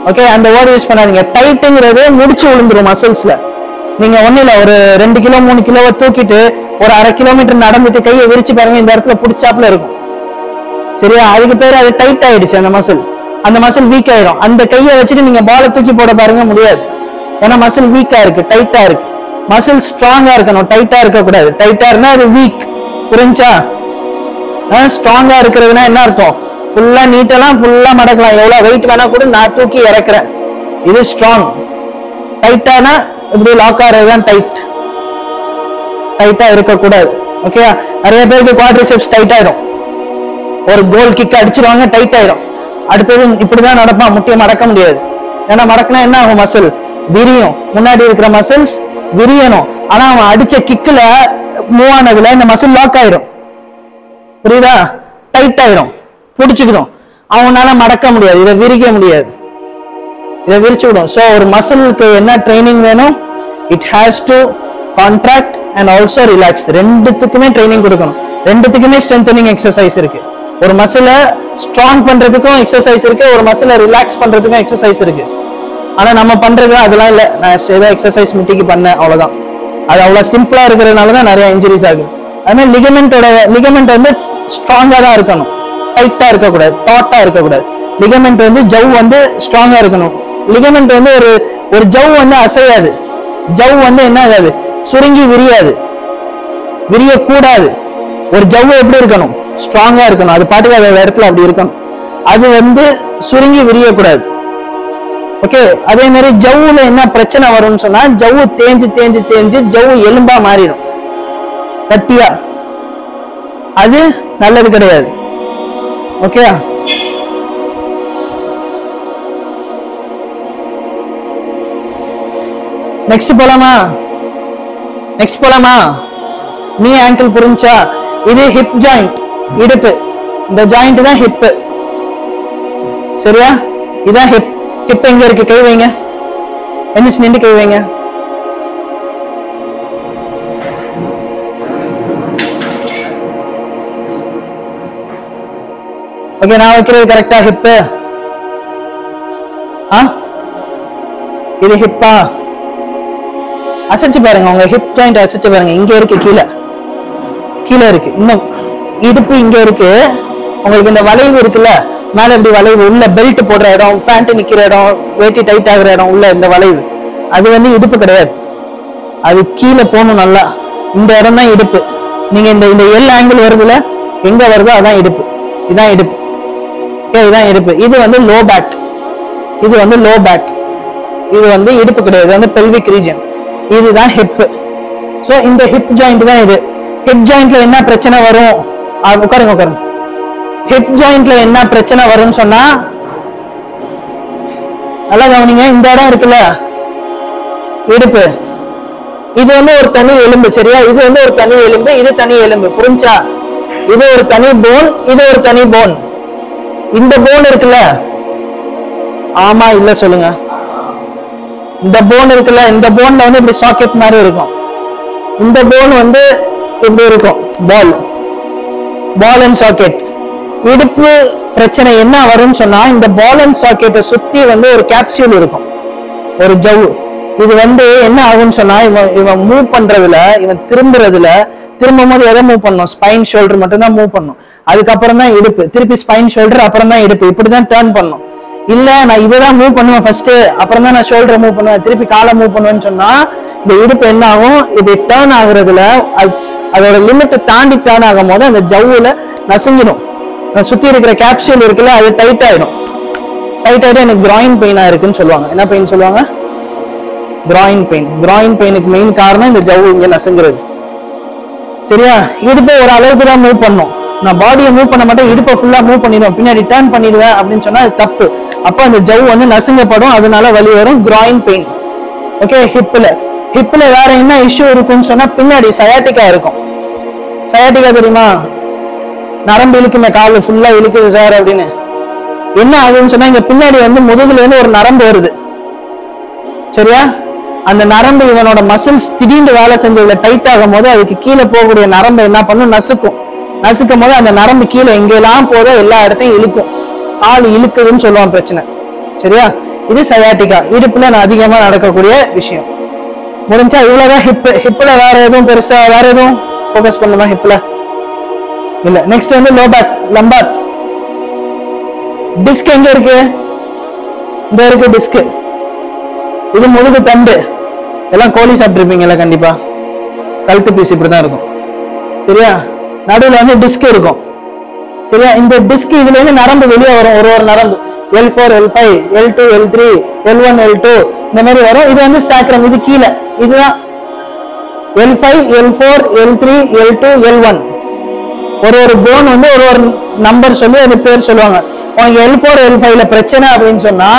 ஓகே, அந்த வேர்டு யூஸ் பண்ணாதீங்க. டைட்டுங்கிறது முடிச்சு விழுந்துரும் மசில்ஸ்ல. நீங்க ஒண்ணு இல்ல, ஒரு 2 கிலோ 3 கிலோவை தூக்கிட்டு ஒரு 1/2 கிலோமீட்டர் நடந்துட்டு கையை விரிச்சு பாருங்க, இந்த இடத்துல பிடிச்சாப்புல இருக்கும். சரியா? அதுக்கு பேரு அது டைட் ஆயிடுச்சு. அந்த மசில் வீக் ஆயிடும். அந்த கையை வச்சுட்டு நீங்க பாலை தூக்கி போட பாருங்க, முடியாது. ஏன்னா மசில் வீக்கா இருக்கு, டைட்டா இருக்கு. மசில் ஸ்ட்ராங்கா இருக்கணும், டைட்டா இருக்க கூடாது. டைட்டா இருந்தா அது வீக். புரிஞ்சா? ஸ்ட்ராங்கா இருக்கிறதுனா என்ன அர்த்தம்? ஃபுல்லா நீட்டலாம், ஃபுல்லா மடக்கலாம், எவ்வளவு வெயிட் வேணா கூட நான் தூக்கி இறக்குறேன், இது ஸ்ட்ராங். டைட்டானா இப்படி லாக் ஆறதுதான் டைட். டைட்டா இருக்கக்கூடாது. ஓகே, நிறைய பேருக்கு குவாட்ரிசெப்ஸ் டைட் ஆயிடும். ஒரு கோல் கிக் அடிச்சிருவாங்க, டைட் ஆயிடும். அடுத்தது இப்படிதான் நடப்பான், முட்டியை மடக்க முடியாது. ஏன்னா மடக்கினா என்ன ஆகும்? மசில் விரியும். முன்னாடி இருக்கிற மசில்ஸ் விரியணும். ஆனா அவன் அடிச்ச கிக்ல மூவ் ஆனதுல இந்த மசில் லாக் ஆயிடும். புரியுதா? டைட் ஆயிடும், பிடிச்சுக்கணும். அவனால மடக்க முடியாது, இதை விரிக்க முடியாது, இதை விரிச்சு விடும். ஸோ ஒரு மசிலுக்கு என்ன ட்ரைனிங் வேணும்? It has to contract and also relax. ரெண்டுத்துக்குமே ட்ரைனிங் கொடுக்கணும். ரெண்டுத்துக்குமே ஸ்ட்ரென்தனிங் எக்ஸசைஸ் இருக்கு. ஒரு மசிலை ஸ்ட்ராங் பண்றதுக்கும் எக்ஸசைஸ் இருக்கு, ஒரு மசிலை ரிலாக்ஸ் பண்றதுக்கும் எக்ஸசைஸ் இருக்கு. ஆனா நம்ம பண்றது அதெல்லாம் இல்லை. நான் ஏதோ எக்ஸசைஸ் முட்டிக்கு பண்ணேன், அவ்வளவுதான். அது அவ்வளவு சிம்பிளா இருக்கிறதுனாலதான் நிறைய இன்ஜுரிஸ் ஆகுது. அதனால லிகமெண்ட் வந்து ஸ்ட்ராங்கா தான் இருக்கணும், டைட்டா இருக்கக்கூடாது, டாட்டா இருக்கக்கூடாது. லிகமெண்ட் வந்து ஜவ் வந்து ஸ்ட்ராங்கா இருக்கணும். லிகமெண்ட் வந்து ஒரு ஜவ் வந்து அசையாது. ஜவ் வந்து என்ன ஆகாது? சுருங்கி விரியாது, விரியக்கூடாது. ஒரு ஜவ்வு எப்படி இருக்கணும்? ஸ்ட்ராங்கா இருக்கணும். அது பாட்டுக்கு அதோட இடத்துல அப்படி இருக்கணும். அது வந்து சுருங்கி விரியக்கூடாது. ஓகே, அதே மாதிரி ஜவ்வுல என்ன பிரச்சனை வரும்னு சொன்னா ஜவ்வு தேஞ்சு தேஞ்சு தேஞ்சு ஜவ்வு எலும்பா மாறிடும் கட்டியா. அது நல்லது கிடையாது. ஓகே, நெக்ஸ்ட் போலாமா? நெக்ஸ்ட் போலாமா? நீ ஆங்கிள் புரிஞ்சா? இது ஹிப் ஜாயிண்ட், இடுப்பு. இந்த ஜாயிண்ட் தான் ஹிப். சரியா? இதான் ஹிப். ஹிப் எங்க இருக்கு? கை வைங்க. எந்திரிச்சு நின்று கை வைங்க. ஓகே, நான் வைக்கிறது கரெக்டா? ஹிப். இது ஹிப்பா? அசைச்சு பாருங்க, உங்க ஹிப் ஜாயிண்ட் அசைச்சு பாருங்க. இங்க இருக்கு, கீழே கீழே இருக்கு. இன்னும் இடுப்பு இங்க இருக்கு. உங்களுக்கு இந்த வளைவு இருக்குல்ல, மேல இப்படி வளைவு, உள்ள பெல்ட் போடுற இடம், பேண்ட் நிக்கிற இடம், வேட்டி டைட் ஆகுற இடம், உள்ள இந்த வளைவு, அது வந்து இடுப்பு கிடையாது. அது கீழே போகணும் நல்லா. இந்த இடம் தான் இடுப்பு. நீங்க இந்த இந்த எல் ஆங்கிள் வருதுல, எங்க வருதோ அதான் இடுப்பு. இதான் இடுப்பு. ஓகே, இதான் இடுப்பு. இது வந்து லோ பேக். இது வந்து லோ பேக். இது வந்து இடுப்பு கிடையாது, இது வந்து பெல்விக் ரீஜன். இதுதான் ஹிப். சோ இந்த ஹிப் ஜாயிண்ட் தான் இது. ஹிப் ஜாயிண்ட்ல என்ன பிரச்சனை வரும்? உட்காருங்க உட்காருங்க. ஹிப் ஜாயிண்ட்ல என்ன பிரச்சனை வரும்னு சொன்னா நல்லா கவனிங்க. இந்த இடம் இருக்குல்ல, இடுப்பு, இது வந்து ஒரு தனி எலும்பு. சரியா? இது வந்து ஒரு தனி எலும்பு, இது தனி எலும்பு. புரிஞ்சா? இது ஒரு தனி போன், இது ஒரு தனி போன். இந்த போன் இருக்குல்ல, ஆமா இல்ல சொல்லுங்க. இந்த போன் இருக்குல்ல, இந்த போன்ல வந்து இப்படி சாக்கெட் மாதிரி இருக்கும். இந்த போன் வந்து இப்படி இருக்கும், பால், பால் அண்ட் சாக்கெட். இடுப்பு பிரச்சனை என்ன வரும்னு சொன்னா, இந்த பால் அண்ட் சாக்கெட்டை சுத்தி வந்து ஒரு கேப்சியூல் இருக்கும், ஒரு ஜவ்வு. இது வந்து என்ன ஆகும்னு சொன்னா, இவன் மூவ் பண்றதுல, இவன் திரும்புறதுல, திரும்பும் போது எதை மூவ் பண்ணும்? ஸ்பைன் ஷோல்டர் மட்டும் தான் மூவ் பண்ணும். அதுக்கப்புறம் தான் இடுப்பு, திருப்பி ஸ்பைன் ஷோல்டர், அப்புறம் தான் இடுப்பு. இப்படிதான் டேர்ன் பண்ணும். இல்ல நான் இதுதான் மூவ் பண்ணுவேன் ஃபர்ஸ்ட், அப்புறம் தான் நான் ஷோல்டரை மூவ் பண்ணுவேன், திருப்பி காலை மூவ் பண்ணுவேன்னு சொன்னா இந்த இடுப்பு என்ன ஆகும்? இது டேர்ன் ஆகுறதுல அதோட லிமிட்டை தாண்டி டேர்ன் ஆகும் போது அந்த ஜவ்வுல நசுங்கிடும். சுத்தி இருக்கிற கேப்சூல் இருக்குல்ல, அது டைட் ஆயிடும். டைட் ஆயிடும். எனக்கு கிராயின் பெயினா இருக்குன்னு சொல்லுவாங்க. என்ன பெயின் சொல்லுவாங்க? Groin pain. கிராயின் பெயினுக்கு மெயின் காரணம் இந்த ஜவ்வு இங்க நசுங்கிறது. சரியா? இடுப்பை ஒரு அளவுக்கு தான் மூவ் பண்ணும். நான் பாடியை மூவ் பண்ண மாட்டேன், இடுப்பை ஃபுல்லா மூவ் பண்ணிடுவேன், பின்னாடி டர்ன் பண்ணிடுவேன் அப்படின்னு சொன்னா அது தப்பு. அப்ப அந்த ஜவ்வு வந்து நசுங்கப்படும், அதனால வலி வரும், கிராயின் பெயின். ஓகே, ஹிப்ல வேற என்ன இஷ்யூ இருக்குன்னு சொன்னா பின்னாடி சயாட்டிக்கா இருக்கும். சயாட்டிக்கா தெரியுமா? நரம்பு இழுக்குமே, கால ஃபுல்லா இழுக்குது சார் அப்படின்னு. என்ன ஆகுதுன்னு சொன்னா இங்க பின்னாடி வந்து முதுகுல இருந்து ஒரு நரம்பு வருது. சரியா? அந்த நரம்பு இவனோட மசில்ஸ் திடீர்னு வேலை செஞ்சதுல டைட் ஆகும் போது அதுக்கு கீழே போகக்கூடிய நரம்பு என்ன பண்ணும்? நசுக்கும். நசுக்கும் போது அந்த நரம்பு கீழே எங்கெல்லாம் போதோ எல்லா இடத்தையும் இழுக்கும். கால் இழுக்குதுன்னு சொல்லுவான் பிரச்சனை. சரியா? இது சயாட்டிக்கா, இடுப்புல அதிகமா நடக்கக்கூடிய விஷயம். முடிஞ்சா இவ்வளவுதான் ஹிப். ஹிப்ல வேற எதுவும் பெருசா வேற எதுவும் ஃபோக்கஸ் பண்ணுமா? ஹிப்ல இல்ல. நெக்ஸ்ட் வந்து லோ பேக், லம்பார். டிஸ்க் எங்க இருக்கு? இந்த இருக்கு டிஸ்க். இது முதுகு தண்டு. எல்லாம் கோழி சாப்பிட்டுருப்பீங்கல்ல கண்டிப்பா. கழுத்து பீஸ் இப்படிதான் இருக்கும். சரியா? நடுவில் வந்து டிஸ்க் இருக்கும். சரியா? இந்த டிஸ்க் இதுல இருந்து நரம்பு வெளியே வரும். ஒரு நரம்பு L4, L5, L2, L3, L1, L2 இந்த மாதிரி வரும். இது வந்து சாக்ரம். இது கீழே. இதுதான் L5, L4, L3, L2, L1. ஒரு போன் வந்து ஒரு நம்பர் சொல்லி அது பேர் சொல்லுவாங்க. உனக்கு L4, L5ல பிரச்சனை அப்படின்னு சொன்னா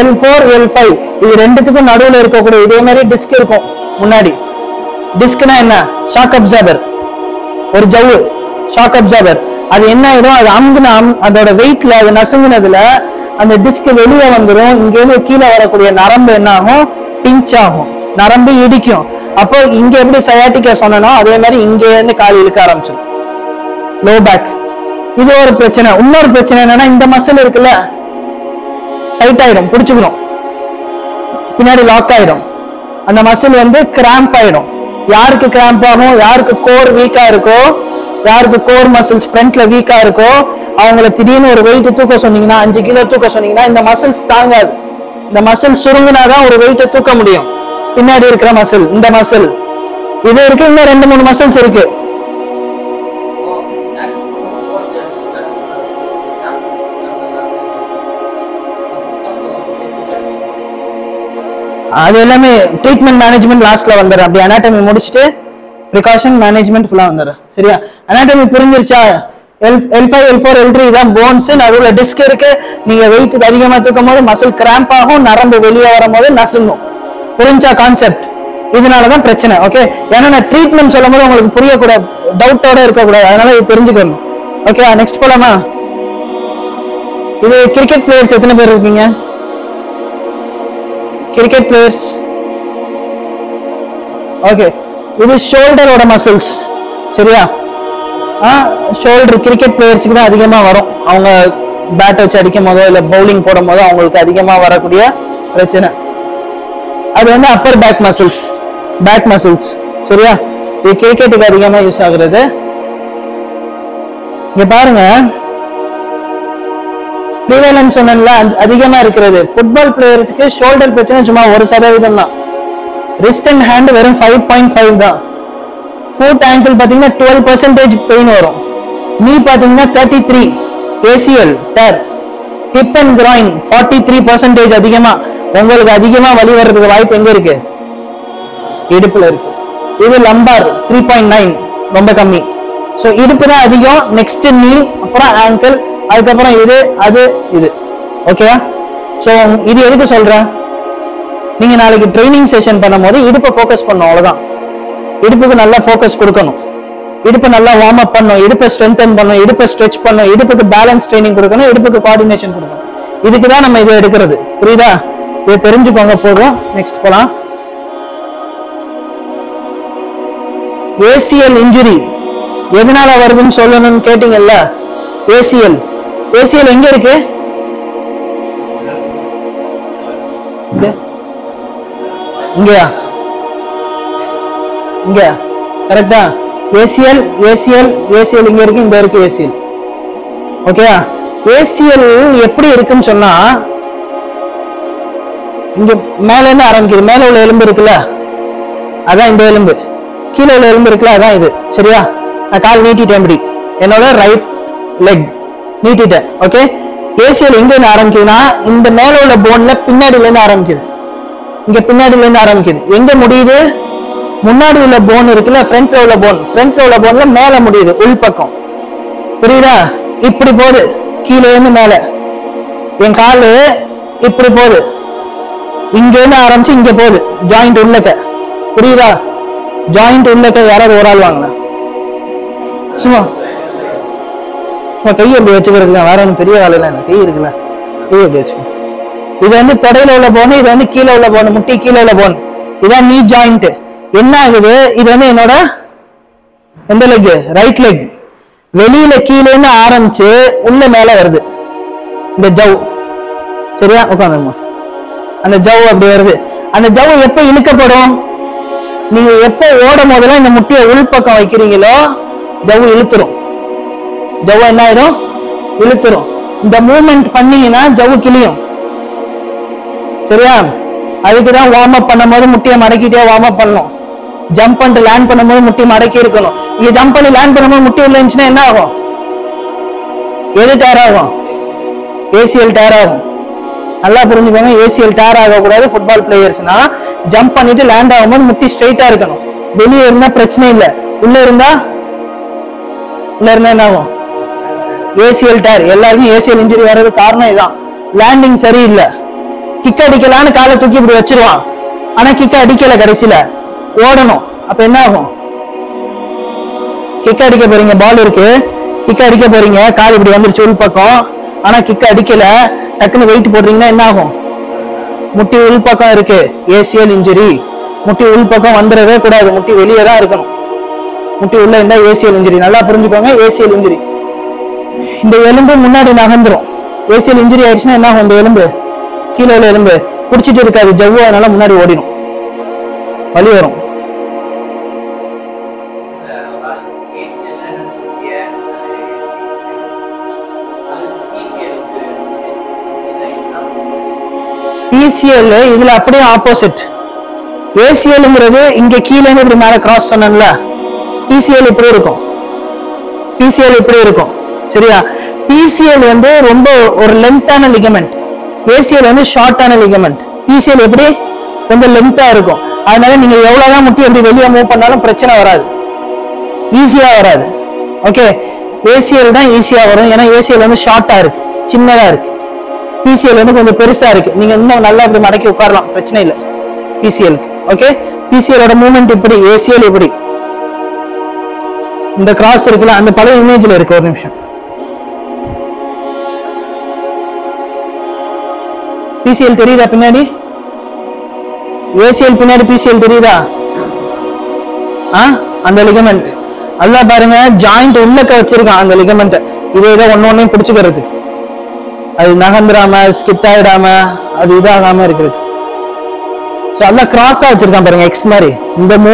L4, L5 இது ரெண்டுத்துக்கும் நடுவில் இருக்கக்கூடிய இதே மாதிரி டிஸ்க் இருக்கும் முன்னாடி. டிஸ்க்னா என்ன? Shock absorber. ஒரு ஜவ்வு ஷாக் அப்சார்பர். அது என்ன ஆயிடும்? அது அமுகுன அதோட வெயிட்ல அது நசுங்கினதுல அந்த டிஸ்க் வெளியே வந்துடும். இங்க இருந்து கீழே வரக்கூடிய நரம்பு என்ன ஆகும்? பிஞ்ச் ஆகும், நரம்பு இடிக்கும். அப்போ இங்க எப்படி சயாட்டிக்கா சொன்னனோ அதே மாதிரி இங்க இருந்து கால் இழுக்க ஆரம்பிச்சிடும். Low back. இது ஒரு பிரச்சனை. இன்னொரு பிரச்சனை என்னன்னா இந்த மசில் இருக்குல்ல, டைட் ஆயிடும், பிடிச்சுக்கணும், பின்னாடி லாக் ஆயிடும். அந்த மசில் வந்து கிராம்ப் ஆயிடும். யாருக்கு கிராம்ப் ஆகும்? யாருக்கு கோர் வீக்கா இருக்கோ, யாருக்கு கோர் மசில்ஸ் ஃப்ரண்ட்ல வீக்கா இருக்கோ அவங்கள திடீர்னு ஒரு வெயிட் தூக்க சொன்னீங்கன்னா, 5 கிலோ தூக்க சொன்னீங்கன்னா இந்த மசில்ஸ் தாங்காது. இந்த மசில் சுருங்கினாதான் ஒரு வெயிட்டை தூக்க முடியும். பின்னாடி இருக்கிற மசில், இந்த மசில் இது இருக்கு. இன்னும் 2-3 மசில்ஸ் இருக்கு. அது எல்லாமே ட்ரீட்மெண்ட் மேனேஜ்மெண்ட் லாஸ்ட்ல வந்துடுறேன். அப்படி அனாட்டமி முடிச்சுட்டு ப்ரிகாஷன் மேனேஜ்மெண்ட் ஃபுல்லா வந்துடுறேன். சரியா? அனாட்டமி புரிஞ்சிருச்சா? L5 L4 L3 இதான் போன்ஸ். நடுவுல டிஸ்க் இருக்கு. நீங்க வெயிட் அதிகமா தூக்கும் போது மசில் கிராம்ப் ஆகும், நரம்பு வெளியே வரும்போது நசுங்கும். புரிஞ்சா கான்செப்ட்? இதனாலதான் பிரச்சனை. ஓகே, ஏன்னா நான் ட்ரீட்மெண்ட் சொல்லும் போது உங்களுக்கு புரியக்கூடாது, டவுட்டோட இருக்கக்கூடாது, அதனால இது தெரிஞ்சுக்கணும். ஓகே, நெக்ஸ்ட் போலாமா? இது கிரிக்கெட் பிளேயர்ஸ் எத்தனை பேர் இருக்கீங்க? Cricket players. ஓகே, இது ஷோல்டரோட மசில்ஸ். சரியா? ஷோல்டர் கிரிக்கெட் பிளேயர்ஸுக்கு தான் அதிகமா வரும். அவங்க பேட் வச்சு அடிக்கும் போதோ இல்ல பவுலிங் போடும் போதோ அவங்களுக்கு அதிகமா வரக்கூடிய பிரச்சனை அது வந்து upper back muscles, back muscles. சரியா? இது கிரிக்கெட்டுக்கு அதிகமா யூஸ் ஆகுறது. இங்க பாருங்க, ப்ரிவேலன்ஸ் சொன்னல அதிகமா இருக்கிறது. ஃபுட்பால் பிளேயர்ஸ்க்கு ஷோல்டர் பிரச்சனை சும்மா 1% தான். ரிஸ்ட் அண்ட் ஹேண்ட் வெறும் 5.5 தான். ஃபுட் ஆங்கிள் பாத்தீங்கன்னா 12% பெயின் வரும். நீ பாத்தீங்கன்னா 33 ACL tear. Hip and groin 43% அதிகமா. உங்களுக்கு அதிகமா வலி வர்றதுக்கு வாய்ப்பு எங்க இருக்கு? இடுப்புல இருக்கு. இது லம்பார் 3.9 ரொம்ப கம்மி. சோ இடுப்பு தான் அதிகம். நெக்ஸ்ட் நீ, அப்புறம் ஆங்கிள், அதுக்கப்புறம் இது, அது, இது. ஓகேவா? சோ இது எதுக்கு சொல்றேன்? நீங்க நாளைக்கு ட்ரைனிங் செஷன் பண்ணும்போது இடுப்பை ஃபோக்கஸ் பண்ணணும். அவ்வளவுதான். இடுப்புக்கு நல்லா ஃபோக்கஸ் கொடுக்கணும். இடுப்பை நல்லா வார்ம் அப் பண்ணணும், இடுப்பை ஸ்ட்ரென்தன் பண்ணணும், இடுப்பை ஸ்ட்ரெச் பண்ணணும், இடுப்புக்கு பேலன்ஸ் ட்ரைனிங் கொடுக்கணும், இடுப்புக்கு கோஆர்டினேஷன் கொடுக்கணும். இதுக்கு தான் நம்ம இதை எடுக்கிறது. புரியுதா? இதை தெரிஞ்சுக்கோங்க போதும். நெக்ஸ்ட் போலாம். ஏசிஎல் இன்ஜுரி எதனால வருதுன்னு சொல்லணும்னு கேட்டீங்கல்ல. ஏசிஎல் ஏசிஎல் எங்க இருக்கு? இங்கயா? இங்க கரெக்டா? ஏசிஎல் ஏசிஎல் ஏசிஎல் இங்க இருக்கு, இந்த இருக்கு ஏசிஎல். ஓகேயா? ஏசிஎல் எப்படி இருக்குன்னு சொன்னா, இங்க மேல இருந்து ஆரம்பிக்குது. மேல உள்ள எலும்பு இருக்குல்ல, அதான் இந்த எலும்பு. கீழே உள்ள எலும்பு இருக்குல்ல, அதான் இது. சரியா? நான் கால் நீட்டிட்டேன், இப்படி என்னோட ரைட் லெக் நீட்டிட்டேன். ஓகே, ஏசிஎல் எங்க இருந்து ஆரம்பிக்குதுன்னா, இந்த மேல உள்ள போன்ல பின்னாடில இருந்து ஆரம்பிக்குது. இங்க பின்னாடில இருந்து ஆரம்பிக்குது. எங்க முடியுது? முன்னாடி உள்ள போன் இருக்குல்ல, ஃப்ரண்ட்ல உள்ள போன், ஃப்ரண்ட்ல உள்ள போன்ல மேல முடியுது, உள்பக்கம். புரியுதா? இப்படி போகுது, கீழே இருந்து மேல. என் காலு இப்படி போகுது, இங்க இருந்து ஆரம்பிச்சு இங்க போகுது, ஜாயிண்ட் உள்ளக்க. புரியுதா? ஜாயிண்ட் உள்ளக்க யாராவது ஒரு ஆள் வாங்கலாம். சும்மா சும்மா கையை அப்படி வச்சுக்கிறது தான், வேற ஒன்றும் பெரிய வேலை இல்லை. கை இருக்குல்ல, கையை அப்படி வச்சுக்கோ. இது வந்து தொடையில உள்ள போன், இது வந்து கீழே உள்ள போன், முட்டி கீழே உள்ள போன். இதான் நீ ஜாயிண்ட். என்ன ஆகுது? இது வந்து என்னோட எந்த லெக்? Right leg. வெளியில கீழே இருந்து ஆரம்பிச்சு உள்ள மேல வருது இந்த ஜவ். சரியா? உட்காந்துமா. அந்த ஜவ் அப்படி வருது. அந்த ஜவ் எப்ப இழுக்கப்படும்? நீங்க எப்ப ஓடும் போதெல்லாம் இந்த முட்டியை உள்பக்கம் வைக்கிறீங்களோ ஜவ் இழுத்துரும். ஜவ் என்ன ஆயிடும்? இழுத்துரும். இந்த மூவ்மெண்ட் பண்ணீங்கன்னா ஜவ் கிளியும். சரியா? அதுக்குதான் வார்ம் அப் பண்ணும் போது முட்டியை மடக்கிட்டே வார்ம் அப் பண்ணணும். ஜம்ப் பண்ணிட்டு லேண்ட் பண்ணும்போது முட்டி மடக்கி இருக்கணும். இங்க ஜம்ப் பண்ணி லேண்ட் பண்ணும்போது முட்டி உள்ள இருந்துச்சுன்னா என்ன ஆகும்? எது டேர் ஆகும்? ஏசிஎல் டேர் ஆகும். நல்லா புரிஞ்சுக்கோங்க, ஏசிஎல் டேர் ஆகக்கூடாது. ஃபுட்பால் பிளேயர்ஸ்னா ஜம்ப் பண்ணிட்டு லேண்ட் ஆகும்போது முட்டி ஸ்ட்ரைட்டா இருக்கணும். வெளியே இருந்தா பிரச்சனை இல்லை, உள்ள இருந்தா என்ன ஆகும்? ACL tear. எல்லாருக்கும் ஏசிஎல் இன்ஜுரி வர்றது காரணம் இதான். லேண்டிங் சரியில்லை. கிக் அடிக்கலான்னு காலை தூக்கி இப்படி வச்சிருவான், ஆனா கிக்க அடிக்கல, கடைசியில ஓடணும். அப்ப என்ன ஆகும்? கிக்க அடிக்க போறீங்க, பால் இருக்கு, கிக்க அடிக்க போறீங்க, கால் இப்படி வந்துருச்சு உள் பக்கம், ஆனா கிக்க அடிக்கல, டக்குன்னு வெயிட் போடுறீங்கன்னா என்ன ஆகும்? முட்டி உள் பக்கம் இருக்கு, ஏசிஎல் இன்ஜுரி. முட்டி உள் பக்கம் வந்துடவே கூடாது, முட்டி வெளியே தான் இருக்கணும். முட்டி உள்ள இருந்தா ஏசிஎல் இன்ஜுரி. நல்லா புரிஞ்சுக்கோங்க, ஏசிஎல் இன்ஜுரி. இந்த எலும்பு முன்னாடி நகர்ந்துரும். ஏசிஎல் இன்ஜுரி ஆயிடுச்சுன்னா என்ன ஆகும்? இந்த எலும்பு கீழே உள்ள எலும்பு பிடிச்சிட்டு இருக்காது, ஜவ்வு, அதனால முன்னாடி ஓடிடும், வலி வரும். பிசிஎல் இதுல அப்படியே ஆப்போசிட். ஏசிஎல்ங்கிறது இங்க கீழே இப்படி மேல கிராஸ் சொன்னேன்ல, பிசிஎல் இப்படி இருக்கும். பிசிஎல் இப்படி இருக்கும். சரியா? பிசிஎல் வந்து ரொம்ப ஒரு லென்த்தான லிகமெண்ட், ஏசிஎல் வந்து ஷார்ட்டான லிகமெண்ட். பிசிஎல் எப்படி? கொஞ்சம் லென்த்தா இருக்கும். அதனால நீங்க எவ்வளவுதான் முட்டி எப்படி வெளியே மூவ் பண்ணாலும் பிரச்சனை வராது, ஈஸியா வராது. ஓகே, ஏசிஎல் தான் ஈஸியா வரும். ஏன்னா ஏசிஎல் வந்து ஷார்ட்டா இருக்கு, சின்னதா இருக்கு. பிசிஎல் வந்து கொஞ்சம் பெருசா இருக்கு. நீங்க இன்னும் நல்லா இப்படி மடக்கி உட்காரலாம், பிரச்சனை இல்லை பிசிஎலுக்கு. ஓகே, பிசிஎலோட மூவ்மெண்ட் இப்படி, ஏசிஎல் இப்படி. இந்த கிராஸ் இருக்குல்ல, அந்த பழைய இமேஜ்ல இருக்கு. ஒரு நிமிஷம். பிசிஎல் தெரியுதா பின்னாடி? ஏசிஎல் பின்னாடி பிசிஎல் தெரியுதா? அந்த லிகமெண்ட் அதான் பாருங்க, ஜாயிண்ட் உள்ளக்க வச்சிருக்கான் அந்த லிகமெண்ட். இதே ஒன்னொன்னையும் பிடிச்சுக்கிறது, அது நகர்ந்துடாம ஸ்கிட் ஆயிடாம அது இதாகாம இருக்கிறது. ஸோ அதெல்லாம் கிராஸா வச்சிருக்கான் பாருங்க, எக்ஸ் மாதிரி.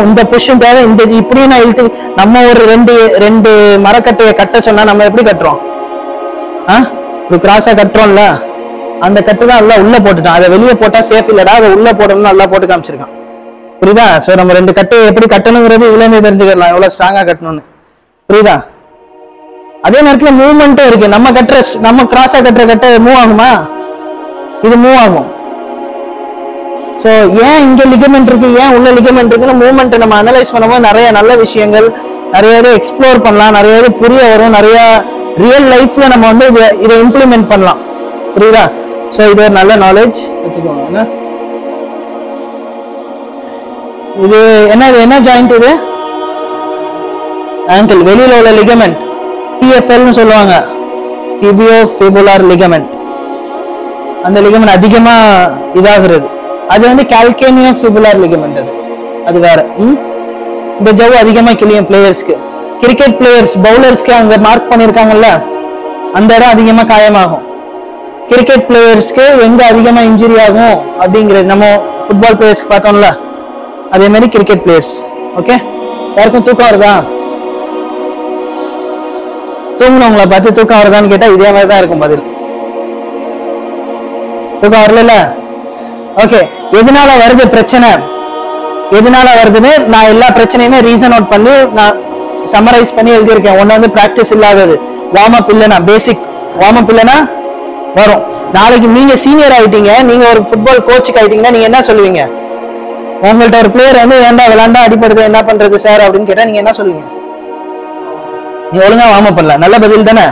இந்த புஷ்ஷும் தேவை. இந்த இப்படியும் நான் இழுத்து நம்ம ஒரு ரெண்டு மரக்கட்டையை கட்ட சொன்னா நம்ம எப்படி கட்டுறோம்? இப்படி கிராஸா கட்டுறோம்ல, அந்த கட்டு தான் எல்லாம் உள்ள போட்டுட்டான். அதை வெளியே போட்டா சேஃப் இல்லடா, அதை உள்ள போடணும்னு நல்லா போட்டு காமிச்சிருக்கான். புரியுதா? ஸோ நம்ம 2 கட்டையை எப்படி கட்டணுங்கிறது இதுல இருந்து தெரிஞ்சுக்கலாம், எவ்வளவு ஸ்ட்ராங்கா கட்டணும்னு. புரியுதா? அதே நேரத்துல மூவ்மெண்ட்டும் இருக்கு. நம்ம கிராஸா கட்டுற கட்டை மூவ் ஆகுமா? இது மூவ் ஆகும். ஸோ ஏன் இங்க லிகமெண்ட் இருக்கு, ஏன் உள்ள லிகமெண்ட் இருக்குன்னு மூவ்மெண்ட் நம்ம அனலைஸ் பண்ணும்போது நிறைய நல்ல விஷயங்கள், நிறைய எக்ஸ்ப்ளோர் பண்ணலாம், நிறைய புரிய வரும், நிறைய ரியல் லைஃப்ல நம்ம வந்து இதை இம்ப்ளிமெண்ட் பண்ணலாம். புரியுதா? ஸோ இது ஒரு நல்ல நாலேஜ் எடுத்துக்கோங்க. இது என்ன ஜாயிண்ட்? இது ஆங்கிள், வெளியில உள்ள லிகமெண்ட், டிஎஃப்எல்னு சொல்லுவாங்க, டிபியோஃபிபுலர் லிகமெண்ட். அந்த லிகமெண்ட் அதிகமா இதாகிறது, அது வந்து கால்கேனியோஃபிபுலர் லிகமெண்ட். அது வேற. இந்த ஜவ்வு அதிகமா கிளியும் பிளேயர்ஸ்க்கு. கிரிக்கெட் பிளேயர்ஸ் பவுலர்ஸ்க்கு அங்க மார்க் பண்ணிருக்காங்கல்ல, அந்த இடம் அதிகமா காயமாகும். கிரிக்கெட் பிளேயர்ஸ்க்கு எங்க அதிகமா இன்ஜுரி ஆகும் அப்படிங்கிறது நம்ம ஃபுட்பால் பிளேயர்ஸ்க்கு பார்த்தோம்ல, அதே மாதிரி கிரிக்கெட் பிளேயர்ஸ். ஓகே, யாருக்கும் தூக்கம் வருதா? தூங்கினவங்களை பார்த்து தூக்கம் வருதான்னு கேட்டா இதே மாதிரி தான் இருக்கும் பதில். தூக்கம் வரல. ஓகே, எதனால வருது பிரச்சனை, எதனால வருதுன்னு நான் எல்லா பிரச்சனையுமே ரீசன் அவுட் பண்ணி நான் சம்மரைஸ் பண்ணி எழுதியிருக்கேன். ஒன்னு வந்து பிராக்டிஸ் இல்லாதது, வார்ம் அப் இல்லைனா, பேசிக் வார்ம் அப் இல்லைனா வரும். நாளைக்கு நீங்க சீனியர் ஆயிட்டீங்க, நீங்க ஒரு ஃபுட்பால் கோச்சுக்கு ஆயிட்டீங்கன்னா நீங்க என்ன சொல்லுவீங்க? உங்கள்ட்ட ஒரு பிளேயர் வந்து ஏன்டா விளையாண்டா அடிப்படுது, என்ன பண்றது சார் அப்படின்னு கேட்டா நீங்க என்ன சொல்லுவீங்க? நீ ஒழுங்கா வார்ம் அப் பண்ணல. நல்ல பதில் தானே?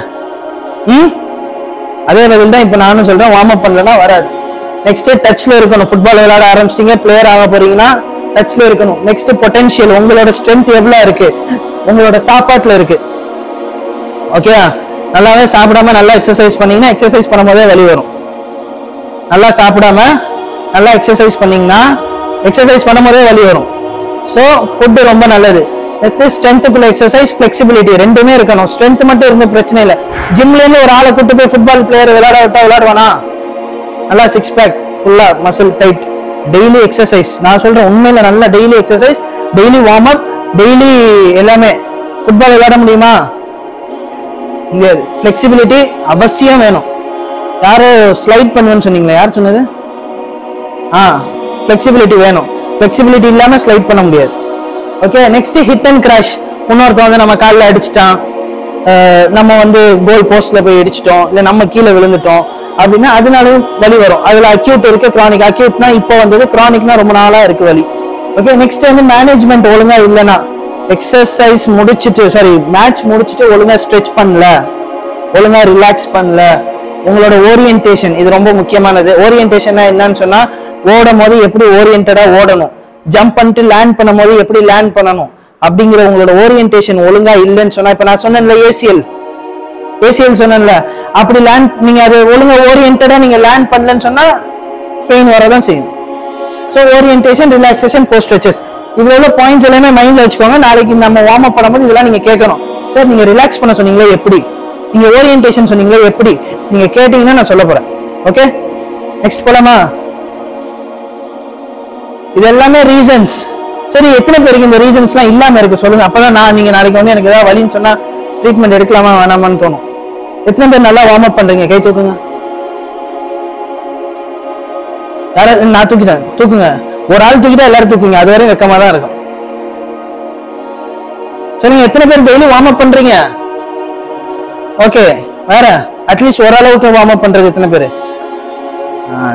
அதே பதில் தான் இப்ப நானும் சொல்றேன், வார்ம் அப் பண்ணலன்னா வராது. நெக்ஸ்ட் டச்ல இருக்கணும். ஃபுட்பால் விளையாட ஆரம்பிச்சிட்டீங்க, பிளேயர் ஆக போறீங்கன்னா டச்ல இருக்கணும். நெக்ஸ்ட் பொட்டன்ஷியல், உங்களோட ஸ்ட்ரென்த் எவ்வளவு இருக்கு, உங்களோட சாப்பாட்டுல இருக்கு. ஓகே, நல்லாவே சாப்பிடாம நல்லா எக்ஸசைஸ் பண்ணீங்கன்னா எக்ஸசைஸ் பண்ணும்போதே வெளி வரும். நல்லா சாப்பிடாம நல்லா எக்ஸசைஸ் பண்ணீங்கன்னா எக்ஸசைஸ் பண்ணும்போதே வெளி வரும். ஸோ ஃபுட்டு ரொம்ப நல்லது. ஸ்ட்ரென்த்துக்குள்ள எக்ஸசைஸ், ஃபிளெக்சிபிலிட்டி ரெண்டுமே இருக்கணும். ஸ்ட்ரென்த் மட்டும் இருந்த பிரச்சனை இல்லை. ஜிம்ல இருந்து ஒரு ஆளை கூட்டு போய் ஃபுட்பால் பிளேயர் விளையாட விட்டா விளையாடுவானா? நல்லா 6 பேக் ஃபுல்லா மசில் டைட். டெய்லி எக்ஸசைஸ், நான் சொல்றேன் உண்மையில நல்லா daily exercise, daily warm up, daily எல்லாமே. ஃபுட்பால் விளையாட முடியுமா? முடியாது. ஃபிளெக்சிபிலிட்டி அவசியம் வேணும். யாரோ ஸ்லைட் பண்ணுவேன்னு சொன்னீங்களா? யார் சொன்னது? ஃபிளெக்சிபிலிட்டி வேணும். ஃபிளெக்சிபிலிட்டி இல்லாம ஸ்லைட் பண்ண முடியாது. Okay, next hit and crash. இன்னொருத்தன் வந்து நம்ம காலில் அடிச்சிட்டான், நம்ம வந்து கோல் போஸ்ட்ல போய் அடிச்சிட்டோம், இல்லை நம்ம கீழே விழுந்துட்டோம் அப்படின்னா அதனாலும் வலி வரும். அதுல அக்யூட் இருக்கு, கிரானிக். அக்யூட்னா இப்போ வந்தது, கிரானிக்னா ரொம்ப நாளா இருக்கு வலி. ஓகே, நெக்ஸ்ட் வந்து மேனேஜ்மெண்ட் ஒழுங்கா இல்லைன்னா, எக்ஸசைஸ் முடிச்சுட்டு மேட்ச் முடிச்சுட்டு ஒழுங்கா ஸ்ட்ரெச் பண்ணல, ஒழுங்கா ரிலாக்ஸ் பண்ணல, உங்களோட ஓரியன்டேஷன் இது ரொம்ப முக்கியமானது. ஓரியன்டேஷன் என்னன்னு சொன்னா, ஓடும் போது எப்படி ஓரியன்டா ஓடணும், ஜம்ப் பண்ணிட்டு லேண்ட் பண்ணும் போது எப்படி லேண்ட் பண்ணணும் அப்படிங்கிற உங்களோட ஓரியன்டேஷன் ஒழுங்கா இல்லைன்னு சொன்னா, இப்ப நான் சொன்னேன்ல ஏசிஎல் சொன்னேன்ல, அப்படி லேண்ட் நீங்க அது ஒழுங்கா ஓரியன்டா நீங்க லேண்ட் பண்ணலன்னு சொன்னா பெயின் வரதான் செய்யும். So orientation, relaxation, post stretches, இதுல உள்ள பாயிண்ட்ஸ் எல்லாமே மைண்ட்ல வச்சுக்கோங்க. நாளைக்கு நம்ம வார்ம் அப் பண்ணும்போது இதெல்லாம் நீங்க கேட்கணும். சார் நீங்க ரிலாக்ஸ் பண்ண சொன்னீங்களே எப்படி, நீங்க ஓரியன்டேஷன் சொன்னீங்களே எப்படி, நீங்க கேட்டீங்கன்னா நான் சொல்ல போறேன். ஓகே, நெக்ஸ்ட் போலாமா? இது எல்லாமே ரீசன்ஸ். சரி, எத்தனை பேருக்கு இந்த ரீசன்ஸ்லாம் இல்லாம இருக்கு சொல்லுங்க. அப்பதான் நீங்க நாளைக்கு வந்து எனக்கு ஏதாவது வலின்னு சொன்னா ட்ரீட்மெண்ட் எடுக்கலாமா வேணாமான்னு தோணும். எத்தனை பேர் நல்லா வார்ம் அப் பண்றீங்க? கை தூக்குங்க. யாராவது? நான் தூக்கிட்டேன், தூக்குங்க. ஒரு ஆள் தூக்கிட்டா எல்லாரும் தூக்குங்க, அது வரையும் வெக்கமா தான் இருக்கும். சொல்லுங்க, எத்தனை பேர் டெய்லி வார்ம் அப் பண்றீங்க? ஓகே, வேற அட்லீஸ்ட் ஓரளவுக்கு வார்ம் அப் பண்றது எத்தனை பேர்?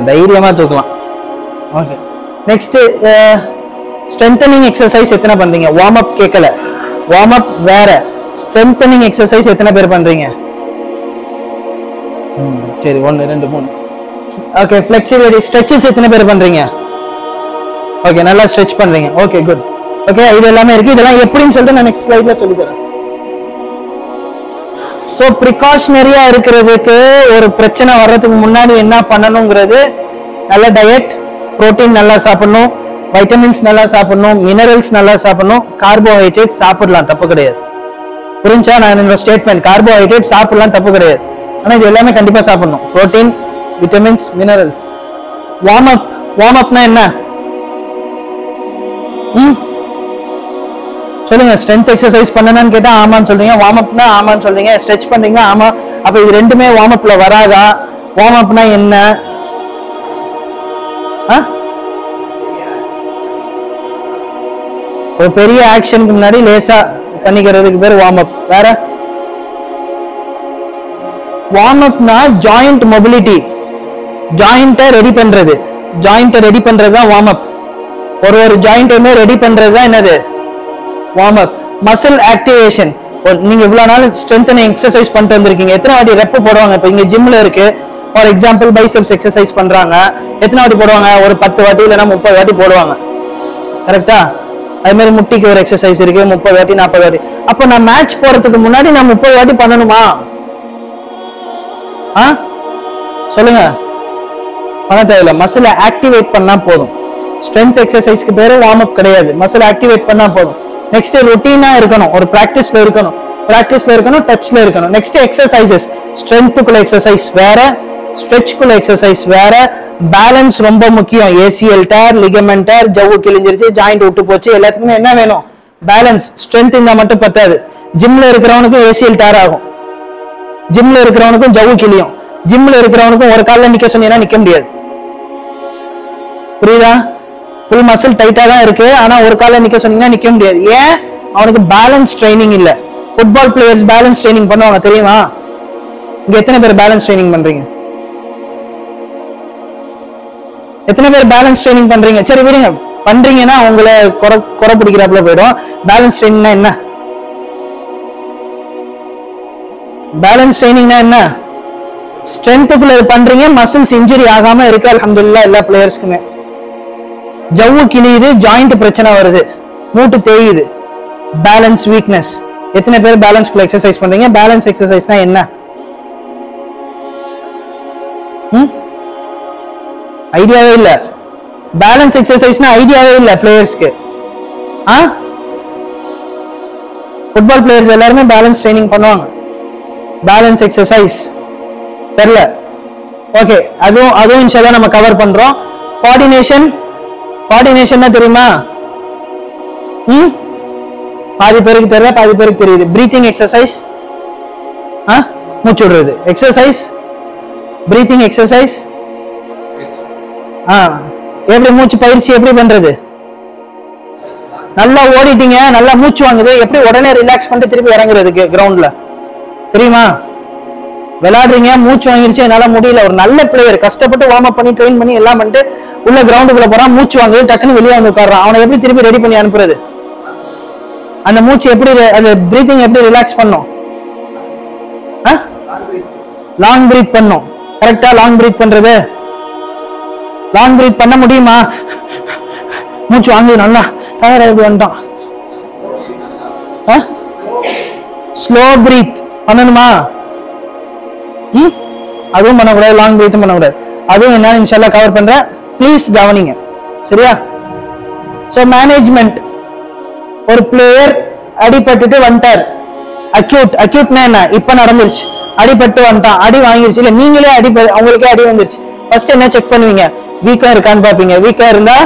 தைரியமா தூக்கலாம். ஓகே, நெக்ஸ்ட் ஸ்ட்ரென்தனிங் எக்ஸசைஸ் எத்தனை பண்றீங்க? வார்ம் அப் கேட்கல, வார்ம் அப் வேற, ஸ்ட்ரென்தனிங் எக்ஸசைஸ் எத்தனை பேர் பண்றீங்க? சரி 1 2 3. ஓகே, ஃபிளெக்சிபிலிட்டி ஸ்ட்ரெச்சஸ் எத்தனை பேர் பண்றீங்க? ஓகே, நல்லா ஸ்ட்ரெச் பண்றீங்க. Okay good. ஓகே, இது எல்லாமே இருக்கு. இதெல்லாம் எப்படின்னு சொல்லிட்டு நான் நெக்ஸ்ட் ஸ்லைட்ல சொல்லி தரேன். ஸோ ப்ரிகாஷனரியா இருக்கிறதுக்கு ஒரு பிரச்சனை வர்றதுக்கு முன்னாடி என்ன பண்ணணுங்கிறது, நல்ல டயட், புரோட்டீன் நல்லா சாப்பிடணும், வைட்டமின்ஸ் நல்லா சாப்பிடணும், மினரல்ஸ் நல்லா சாப்பிடணும், கார்போஹைட்ரேட் சாப்பிடலாம், தப்பு கிடையாது. புரிஞ்சா நான் என்னோட ஸ்டேட்மெண்ட்? கார்போஹைட்ரேட் சாப்பிடலாம், தப்பு கிடையாது. ஆனால் இது எல்லாமே கண்டிப்பாக சாப்பிடணும். Protein, vitamins, minerals. வார்ம் அப்னா என்ன? சொல்லுங்க. ஸ்ட்ரென்த் எக்ஸசைஸ் பண்ணணும்னு கேட்டா ஆமான்னு சொல்றீங்க, வார்ம் அப்னா ஆமான்னு சொல்றீங்க, ஸ்ட்ரெச் பண்றீங்க ஆமா. அப்ப இது ரெண்டுமே வார்ம் அப்ல வராதா? வார்ம் அப்னா என்ன? ஒரு பெரிய ஆக்ஷனுக்கு முன்னாடி லேசா பண்ணிக்கிறதுக்கு பேர் வார்ம் அப். வேற வார்ம் அப்னா ஜாயிண்ட் மொபிலிட்டி, ஜாயிண்ட்டை ரெடி பண்றது, ஜாயிண்ட்டை ரெடி பண்றது தான் வார்ம் அப். ஒரு ஜாயிண்ட்டையுமே ரெடி பண்றது தான் என்னது? Warm up. Muscle activation. நீங்க இவ்வளவு நாள் ஸ்ட்ரென்தனிங் எக்ஸசைஸ் பண்ணிட்டு வந்திருக்கீங்க, எத்தனை வாட்டி ரெப் போடுவாங்க? இப்போ இங்க ஜிம்ல இருக்கு, ஃபார் எக்ஸாம்பிள் பைசெப்ஸ் எக்ஸசைஸ் பண்றாங்க, எத்தனை வாட்டி போடுவாங்க? ஒரு 10 வாட்டி இல்லைன்னா 30 வாட்டி போடுவாங்க. கரெக்டா? அதே மாதிரி முட்டிக்கு ஒரு எக்ஸசைஸ் இருக்கு, 30 வாட்டி 40 வாட்டி. அப்போ நான் மேட்ச் போறதுக்கு முன்னாடி நான் 30 வாட்டி பண்ணணுமா? சொல்லுங்க. பண்ண தேவையில்லை, மசிலை ஆக்டிவேட் பண்ணா போதும். ஸ்ட்ரென்த் எக்ஸசைஸ்க்கு பேரு வார்ம் அப் கிடையாது, மசில் ஆக்டிவேட் பண்ணா போதும். நெக்ஸ்ட் ரொட்டீனா இருக்கணும், ஒரு பிராக்டிஸ்ல இருக்கணும், டச்ல இருக்கணும். நெக்ஸ்ட் எக்ஸசைசஸ், ஸ்ட்ரென்த்துக்குள்ள எக்ஸசைஸ் வேற, ஸ்ட்ரெச்க்குள்ள எக்ஸசைஸ் வேற. பேலன்ஸ் ரொம்ப முக்கியம். ஏசிஎல் டேர், லிகமெண்ட் டேர், ஜவ்வு கிழிஞ்சிருச்சு, ஜாயிண்ட் விட்டு போச்சு, எல்லாத்துக்குமே என்ன வேணும்? பேலன்ஸ். ஸ்ட்ரென்த் இருந்தா மட்டும் பத்தாது. ஜிம்ல இருக்கிறவனுக்கும் ஏசிஎல் டேர் ஆகும், ஜிம்ல இருக்கிறவனுக்கும் ஜவ்வு கிழியும், ஜிம்ல இருக்கிறவனுக்கும் ஒரு காலில் நிக்க சொன்னீங்கன்னா நிக்க முடியாது. புரியுதா? ஃபுல் மசில் டைட்டா தான் இருக்கு, ஆனா ஒரு காலில் நிக்க சொன்னீங்கன்னா நிக்க முடியாது. ஏன்? அவனுக்கு பேலன்ஸ் ட்ரைனிங் இல்ல. ஃபுட்பால் பிளேயர்ஸ் பேலன்ஸ் ட்ரைனிங் பண்ணுவாங்க தெரியுமா? இங்க எத்தனை பேர் பேலன்ஸ் ட்ரைனிங் பண்றீங்க? எத்தனை பேர் பேலன்ஸ் ட்ரைனிங் பண்றீங்க? சரி விடுங்க, பண்றீங்கன்னா உங்களை குறை பிடிக்கிறாப்புல போயிடும். பேலன்ஸ் ட்ரைனிங்னா என்ன? பேலன்ஸ் ட்ரைனிங்னா என்ன? ஸ்ட்ரென்த்துக்குள்ள பண்றீங்க, மசில்ஸ் இன்ஜுரி ஆகாம இருக்கு அல்ஹம்துலில்லாஹ் எல்லா பிளேயர்ஸ்க்குமே. ஜவ்வு கிழியுது, ஜாயிண்ட் பிரச்சனை வருது, மூட்டு தேயுது, பேலன்ஸ் வீக்னஸ். எத்தனை பேர் பேலன்ஸ்க்குள்ள எக்ஸசைஸ் பண்றீங்க? பேலன்ஸ் எக்ஸசைஸ்னா என்ன? ஐடியாவே இல்ல. பேலன்ஸ் எக்ஸசைஸ்னா ஐடியாவே இல்ல பிளேயர்ஸ்க்கு. ஃபுட்பால் பிளேயர்ஸ் எல்லாருமே பேலன்ஸ் ட்ரைனிங் பண்ணுவாங்க, பேலன்ஸ் எக்ஸசைஸ் தெரியல. ஓகே, அதுவும் இன்ஷால்லா நம்ம கவர் பண்றோம். கோஆர்டினேஷன், கோஆர்டினேஷன்னா தெரியுமா? பாதி பேருக்கு தெரியல, பாதி பேருக்கு தெரியுது. பிரீத்திங் எக்ஸசைஸ், மூச்சு விடுறது எக்ஸசைஸ், பிரீத்திங் எக்ஸசைஸ். எப்படி மூச்சு பயிற்சி எப்படி பண்றது? நல்லா ஓடிட்டீங்க, நல்லா மூச்சு வாங்குது, எப்படி உடனே ரிலாக்ஸ் பண்ணிட்டு திருப்பி இறங்குறதுக்கு கிரவுண்ட்ல தெரியுமா? விளையாடுறீங்க, மூச்சு வாங்கிருச்சு, என்னால முடியல. ஒரு நல்ல பிளேயர் கஷ்டப்பட்டு வார்ம் அப் பண்ணி ட்ரெயின் பண்ணி எல்லாம் பண்ணிட்டு உள்ள கிரவுண்டுக்குள்ள போறான், மூச்சு வாங்குது, டக்குன்னு வெளியே வந்து உட்கார்றான். அவனை எப்படி திருப்பி ரெடி பண்ணி அனுப்புறது? அந்த மூச்சு எப்படி, அந்த பிரீத்திங் எப்படி ரிலாக்ஸ் பண்ணும்? லாங் பிரீத் பண்ணும். கரெக்டா? லாங் பிரீத் பண்றது, லாங் பிரீத் பண்ண முடியுமா? மூச்சு வாங்குது, நல்லா டயர்ட் ஆகி வந்துட்டான். ஸ்லோ பிரீத் பண்ணணுமா? அதுவும் பண்ணக்கூடாது, லாங் பிரீத்தும் பண்ணக்கூடாது. அதுவும் என்னன்னு இன்ஷால்லா கவர் பண்றேன், ப்ளீஸ் கவனிங்க. சரியா? So management. ஒரு பிளேயர் அடிபட்டுட்டு வந்துட்டார், அக்யூட்னா என்ன? இப்ப நடந்துருச்சு, அடிபட்டு வந்துட்டான், அடி வாங்கிருச்சு, இல்ல நீங்களே அவங்களுக்கே அடி வந்துருச்சு. ஃபர்ஸ்ட் என்ன செக் பண்ணுவீங்க? வீக்கா இருக்கான்னு பாப்பீங்க. வீக்கா இருந்தா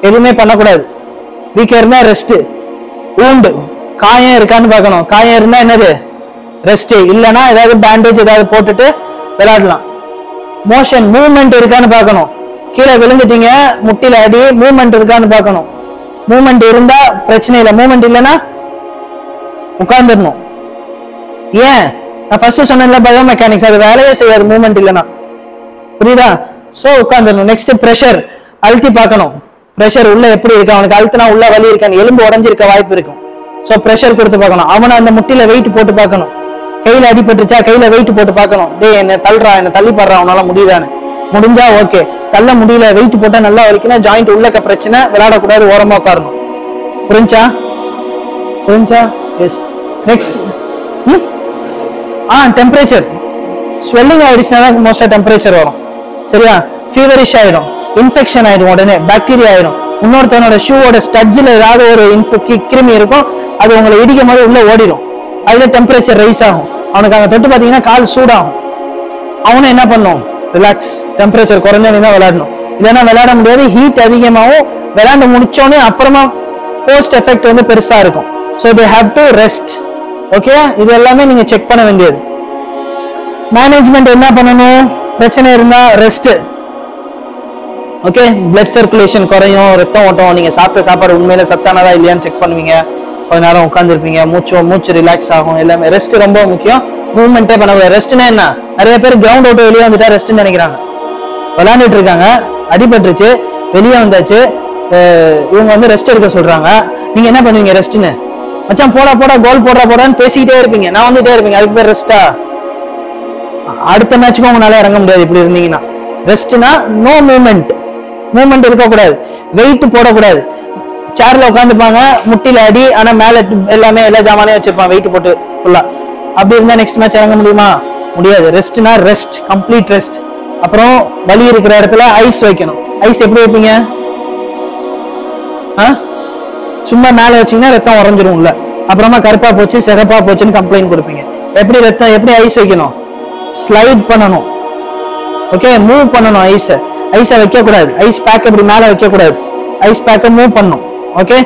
எதுவுமே பண்ணக்கூடாது, வீக்கா இருந்தா ரெஸ்ட். ஊண்டு காயம் இருக்கான்னு பார்க்கணும், காயம் இருந்தா என்னது? ரெஸ்ட். இல்லைன்னா ஏதாவது பேண்டேஜ் ஏதாவது போட்டுட்டு விளையாடலாம். மோஷன், மூவ்மெண்ட் இருக்கான்னு பார்க்கணும். கீழே விழுந்துட்டீங்க, முட்டில அடி, மூவ்மெண்ட் இருக்கான்னு பார்க்கணும். மூவ்மெண்ட் இருந்தா பிரச்சனை இல்லை, மூவ்மெண்ட் இல்லைன்னா உட்கார்ந்துடணும். ஏன்? நான் ஃபர்ஸ்ட் சொன்னேன்ல பயோ மெக்கானிக்ஸ், அது வேலையே செய்யாது மூவ்மெண்ட் இல்லைன்னா. புரியுதா? சோ உட்கார்ந்துடணும். நெக்ஸ்ட் பிரஷர், அழுத்தி பார்க்கணும். ப்ரெஷர் உள்ள எப்படி இருக்கு, அவனுக்கு அழுத்தினா உள்ள வலி இருக்கான்னு, எலும்பு உடஞ்சிருக்க வாய்ப்பு இருக்கும். ஸோ ப்ரெஷர் கொடுத்து பார்க்கணும். அவனை அந்த முட்டில வெயிட் போட்டு பார்க்கணும். கையில அடிபட்டுச்சா கையில வெயிட் போட்டு பார்க்கணும். டேய் என்ன தள்ளுறா, என்ன தள்ளி பாடுறா, அவனால முடியுதானு. முடிஞ்சா ஓகே, தள்ள முடியல வெயிட் போட்டா நல்லா வலிக்குன்னா ஜாயிண்ட் உள்ளக்க பிரச்சனை, விளையாடக்கூடாது, ஓரமா உட்காரணும். புரிஞ்சா? எஸ். Next temperature. ஸ்வெல்லிங் ஆயிடுச்சுன்னா தான் மோஸ்டா டெம்பரேச்சர் வரும். சரியா? ஃபீவரிஷ் ஆயிடும், இன்ஃபெக்ஷன் ஆயிடும், உடனே பாக்டீரியா ஆயிடும். இன்னொருத்தனோட ஷூவோட ஸ்டட்ஸ்ல ஏதாவது ஒரு கிருமி இருக்கும், அது உங்களை இடிக்கும் போது உள்ள ஓடிடும். அதுல டெம்பரேச்சர் ரைஸ் ஆகும். அவனுக்கு அங்க தொட்டு பாத்தீங்கன்னா கால் சூடாகும். அவனும் என்ன பண்ணும்? ரிலாக்ஸ், டெம்பரேச்சர் குறைஞ்சோன்னு தான் விளையாடணும். இல்லைன்னா விளையாட முடியாது, ஹீட் அதிகமாகவும் விளையாண்டு முடிச்சோன்னே அப்புறமா போஸ்ட் எஃபெக்ட் வந்து பெருசா இருக்கும். So they have to rest. Okay, இது எல்லாமே நீங்க செக் பண்ண வேண்டியது. மேனேஜ்மெண்ட் என்ன பண்ணணும்? பிரச்சனை இருந்தா ரெஸ்ட். ஓகே, பிளட் சர்க்குலேஷன் குறையும், ரத்தம் ஓட்டம். நீங்க சாப்பிட்ட சாப்பாடு உண்மையில சத்தானதா இல்லையான்னு செக் பண்ணுவீங்க. கொஞ்ச நேரம் உட்காந்துருப்பீங்க, மூச்சு ரிலாக்ஸ் ஆகும். எல்லாமே ரெஸ்ட் ரொம்ப முக்கியம். மூவ்மெண்ட்டே பண்ண. ரெஸ்ட்னா என்ன? நிறைய பேர் கிரவுண்ட் அவுட் வெளியே வந்துட்டா ரெஸ்ட்னு நினைக்கிறாங்க. விளையாண்டுட்டு இருக்காங்க, அடிபட்டுருச்சு, வெளியே வந்தாச்சு, இவங்க வந்து ரெஸ்ட் எடுக்க சொல்றாங்க. நீங்க என்ன பண்ணுவீங்க? ரெஸ்ட்னு மச்சான் போடா கோல் போடான்னு பேசிக்கிட்டே இருப்பீங்க, நான் வந்துட்டே இருப்பீங்க. அதுக்கு பேர் ரெஸ்டா? அடுத்த மேட்சுக்கும் உங்களால இறங்க முடியாது இப்படி இருந்தீங்கன்னா. ரெஸ்ட்னா நோ மூவ்மெண்ட் இருக்கக்கூடாது, வெயிட் போடக்கூடாது. சேர்ல உட்காந்துப்பாங்க, முட்டில அடி, ஆனா மேல எல்லாமே எல்லா ஜாமானையும் வச்சிருப்பான் வெயிட் போட்டு ஃபுல்லா. அப்படி இருந்தா நெக்ஸ்ட் மேட்ச் இறங்க முடியுமா? முடியாது. ரெஸ்ட்னா ரெஸ்ட், கம்ப்ளீட் ரெஸ்ட். அப்புறம் வலி இருக்கிற இடத்துல ஐஸ் வைக்கணும். ஐஸ் எப்படி வைப்பீங்க? சும்மா மேல வச்சீங்கன்னா ரத்தம் உறைஞ்சிரும் உள்ள. அப்புறமா கருப்பா போச்சு சிகப்பா போச்சுன்னு கம்ப்ளைண்ட் கொடுப்பீங்க. எப்படி ஐஸ் வைக்கணும்? ஸ்லைட் பண்ணணும். ஓகே, மூவ் பண்ணணும். ஐஸை வைக்க கூடாது. ஐஸ் பேக் இப்படி மேல வைக்க கூடாது. ஐஸ் பேக்கை மூவ் பண்ணணும். ஓகே,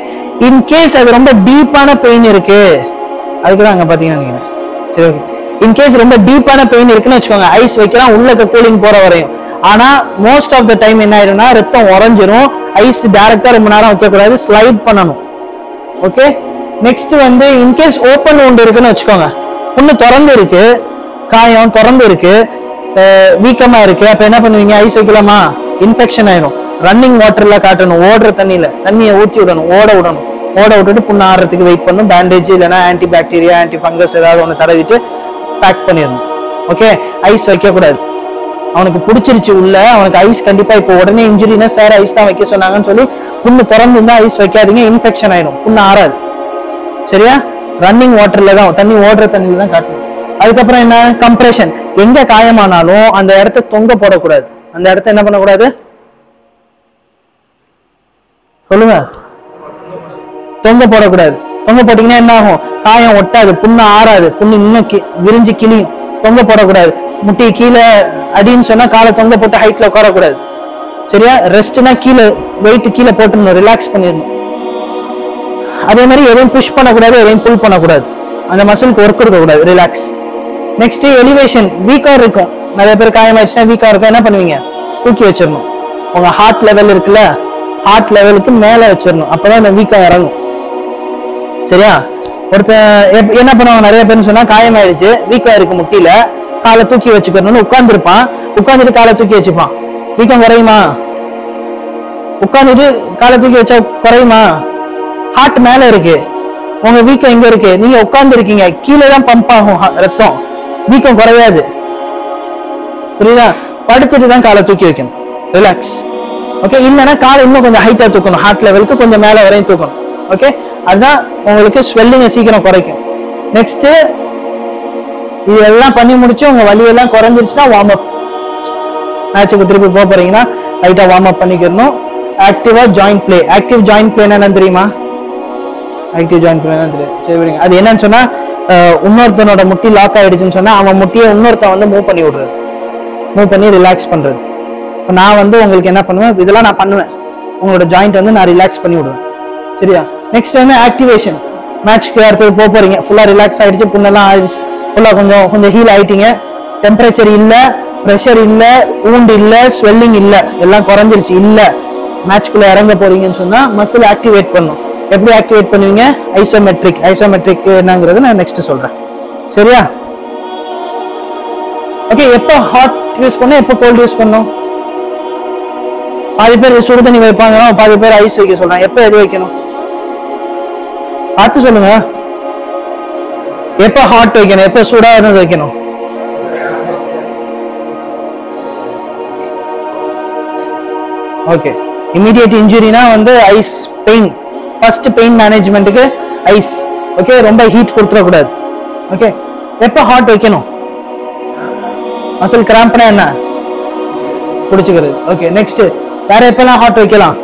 இன் கேஸ் அது ரொம்ப டீப்பான பெயின் இருக்கு, அதுக்குதான் அங்க பாத்தீங்கன்னா. சரி, ஓகே. இன் கேஸ் ரொம்ப டீப்பான பெயின் இருக்குன்னு வச்சுக்கோங்க, ஐஸ் வைக்கலாம் உள்ளக்க கூலிங் போற வரையும். ஆனா மோஸ்ட் ஆஃப் த டைம் என்ன ஆயிடும்னா ரத்தம் உறைஞ்சிரும். ஐஸ் டைரக்டா ரொம்ப நேரம் வைக்க கூடாது, ஸ்லைட் பண்ணணும். ஓகே, நெக்ஸ்ட் வந்து இன்கேஸ் ஓப்பன் வூண்ட் இருக்குன்னு வச்சுக்கோங்க, புண்ணு திறந்து இருக்கு, காயம் திறந்து இருக்கு, வீக்கமா இருக்கு. அப்ப என்ன பண்ணுவீங்க? ஐஸ் வைக்கலாமா? இன்ஃபெக்ஷன் ஆயிடும். ரன்னிங் வாட்டர்ல காட்டணும், ஓடுற தண்ணியை ஊற்றி விடணும், ஓட விட்டுட்டு புண்ணு ஆடுறதுக்கு வெயிட் பண்ணும். பேண்டேஜ் இல்லைன்னா ஆன்டி பாக்டீரியா ஆன்டி ஃபங்கஸ் ஏதாவது ஒன்று தடவிட்டு பேக் பண்ணிடணும். ஓகே, ஐஸ் வைக்க கூடாது. அவனுக்கு பிடிச்சிருச்சு உள்ள, அவனுக்கு ஐஸ் கண்டிப்பா இப்போ உடனே இன்ஜுரினா சார் ஐஸ் தான் வைக்க சொன்னாங்கன்னு சொல்லி புண்ணு திறந்து இருந்தா ஐஸ் வைக்காதீங்க, இன்ஃபெக்ஷன் ஆயிடும், புண்ணு ஆறாது. சரியா? ரன்னிங் வாட்டர்ல தான், தண்ணி ஓடுற தண்ணியில தான் காட்டணும். அதுக்கப்புறம் என்ன? கம்ப்ரெஷன். எங்க காயமானாலும் அந்த இடத்த தொங்க போடக்கூடாது. அந்த இடத்த என்ன பண்ணக்கூடாது? சொல்லுங்க. தொங்க போடக்கூடாது. தொங்க போட்டீங்கன்னா என்ன ஆகும்? காயம் ஒட்டாது, புண்ணு ஆறாது, புண்ணு இன்னும் விரிஞ்சு கிளியும். தொங்க போடக்கூடாது. முட்டி கீழே அடின்னு சொன்னா காலை தொங்க போட்டு ஹைட்ல உட்காரக்கூடாது. சரியா? ரெஸ்ட்னா கீழே வெயிட் கீழே போட்டுடணும், ரிலாக்ஸ் பண்ணிடணும். அதே மாதிரி எதையும் புஷ் பண்ணக்கூடாது, எதையும் புல் பண்ணக்கூடாது. அந்த மசிலுக்கு ஒர்க் கொடுக்கக்கூடாது, ரிலாக்ஸ். Next elevation. வீக்கா இருக்கும், நிறைய பேர் காயமாயிடுச்சுன்னா வீக்கா இருக்கும். என்ன பண்ணுவீங்க? தூக்கி வச்சிடணும். உங்க ஹார்ட் லெவல் இருக்குல்ல, ஹார்ட் லெவலுக்கு மேல வச்சிடணும், அப்பதான் இந்த வீக்கா இறங்கும். சரியா? ஒருத்தன் என்ன பண்ணுவாங்க நிறைய பேர்னு சொன்னா, காயமாயிடுச்சு, வீக்கா இருக்கு முட்டியில, காலை தூக்கி வச்சுக்கணும்னு உட்கார்ந்துருப்பான். உட்கார்ந்துட்டு காலை தூக்கி வச்சுப்பான். வீக்கம் குறையுமா? உட்கார்ந்துட்டு காலை தூக்கி வச்சா குறையுமா? ஹார்ட் மேல இருக்கு, உங்க வீக்கம் எங்க இருக்கு? நீங்க உட்கார்ந்து இருக்கீங்க, கீழே தான் பம்ப் ஆகும் ரத்தம், வீக்கம் குறையாது. புரியுதா? படுத்துட்டு தான் காலை தூக்கி வைக்கணும், ரிலாக்ஸ். ஓகே, இல்லைன்னா காலை இன்னும் கொஞ்சம் ஹைட்டா தூக்கணும், ஹார்ட் லெவலுக்கு கொஞ்சம் மேல வரையும் தூக்கணும். ஓகே, அதுதான் உங்களுக்கு ஸ்வெல்லிங்கை சீக்கிரம் குறைக்கும். நெக்ஸ்ட் இதெல்லாம் பண்ணி முடிச்சு உங்க வலியெல்லாம் குறைஞ்சிருச்சுன்னா வார்ம் அப். மேட்சுக்கு திருப்பி போறீங்கன்னா லைட்டா வார்ம் அப் பண்ணிக்கணும். ஆக்டிவா joint play. Active joint play என்னன்னு தெரியுமா? ஆக்டிவ் ஜாயிண்ட் பிளே என்னன்னு தெரியும். சரி விடுங்க. அது என்னன்னு சொன்னா, இன்னொருத்தனோட முட்டி லாக் ஆயிடுச்சுன்னு சொன்னா அவன் முட்டியை இன்னொருத்தன் வந்து மூவ் பண்ணி விடுறது, மூவ் பண்ணி ரிலாக்ஸ் பண்றது. இப்போ நான் வந்து உங்களுக்கு என்ன பண்ணுவேன், இதெல்லாம் நான் பண்ணுவேன், உங்களோட ஜாயிண்ட் வந்து நான் ரிலாக்ஸ் பண்ணி விடுவேன். சரியா? நெக்ஸ்ட் வந்து ஆக்டிவேஷன். மேட்ச்க்கு அடுத்தது போறீங்க, ஃபுல்லா ரிலாக்ஸ் ஆயிடுச்சு, புண்ணெல்லாம் ஆயிடுச்சு, ஃபுல்லா கொஞ்சம் ஹீல் ஆயிட்டீங்க, டெம்பரேச்சர் இல்ல, ப்ரெஷர் இல்ல, ஊண்ட் இல்ல, ஸ்வெல்லிங் இல்ல, எல்லாம் குறைஞ்சிருச்சு இல்ல, மேட்ச்க்குள்ள இறங்க போறீங்கன்னு சொன்னா மசில் ஆக்டிவேட் பண்ணும். எப்படி ஆக்டிவேட் பண்ணுவீங்க? ஐசோமெட்ரிக். ஐசோமெட்ரிக் என்னங்கிறது நான் நெக்ஸ்ட் சொல்றேன். சரியா? ஓகே, எப்போ ஹாட் யூஸ் பண்ணணும், எப்போ கோல்ட் யூஸ் பண்ணணும்? பாதி பேர் சுடு தண்ணி வைப்பாங்க, பாதி பேர் ஐஸ் வைக்க சொல்றாங்க. எப்ப எது வைக்கணும் பார்த்து சொல்லுங்க. எப்ப ஹாட் வைக்கணும், எப்ப சூடா இருந்தது வைக்கணும்? ஓகே, இமிடியேட் இன்ஜுரினா வந்து ஐஸ் பெயின், ஃபர்ஸ்ட் பெயின் மேனேஜ்மெண்ட்டுக்கு ஐஸ். ஓகே, ரொம்ப ஹீட் கொடுத்துட கூடாது. ஓகே, எப்ப ஹாட் வைக்கணும்? மசில் கிராம்ப்னா என்ன? பிடிச்சிக்கிறது. ஓகே, நெக்ஸ்ட் வேற எப்பெல்லாம் ஹாட் வைக்கலாம்?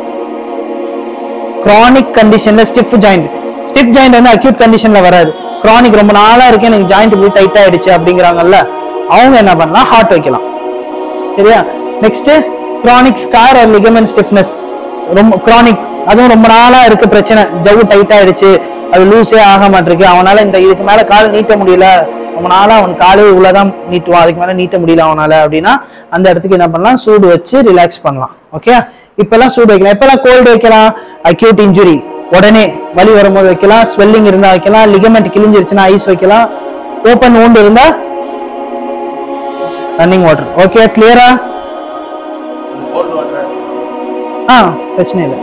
கிரானிக் கண்டிஷன்ல ஸ்டிஃப் ஜாயிண்ட். ஸ்டிஃப் ஜாயிண்ட் வந்து அக்யூட் கண்டிஷன்ல வராது. கிரானிக் ரொம்ப நாளா இருக்கு, எனக்கு ஜாயிண்ட் இப்படி டைட் ஆயிடுச்சு அப்படிங்கிறாங்கல்ல, அவங்க என்ன பண்ணலாம்? ஹாட் வைக்கலாம். சரியா? Next chronic scar or ligament stiffness. ரொம்ப கிரானிக், அதுவும் ரொம்ப நாளா இருக்கு பிரச்சனை, ஜவ்வு டைட் ஆயிடுச்சு, அது லூஸே ஆக மாட்டிருக்கு, அவனால இந்த இதுக்கு மேல கால் நீட்ட முடியல, ரொம்ப நாளா அவன் காலே இவ்வளவுதான் நீட்டுவான், அதுக்கு மேல நீட்ட முடியல அவனால அப்படின்னா அந்த இடத்துக்கு என்ன பண்ணலாம்? சூடு வச்சு ரிலாக்ஸ் பண்ணலாம். ஓகே, இப்பெல்லாம் சூடு வைக்கலாம். எப்பெல்லாம் கோல்டு வைக்கலாம்? அக்யூட் இன்ஜுரி, உடனே வலி வரும்போது வைக்கலாம். ஸ்வெல்லிங் இருந்தா வைக்கலாம். லிகமெண்ட் கிழிஞ்சிருச்சுன்னா ஐஸ் வைக்கலாம். ஓப்பன் wound இருந்தா ரன்னிங் வாட்டர். ஓகே, கிளியரா? பிரச்சனை இல்லை.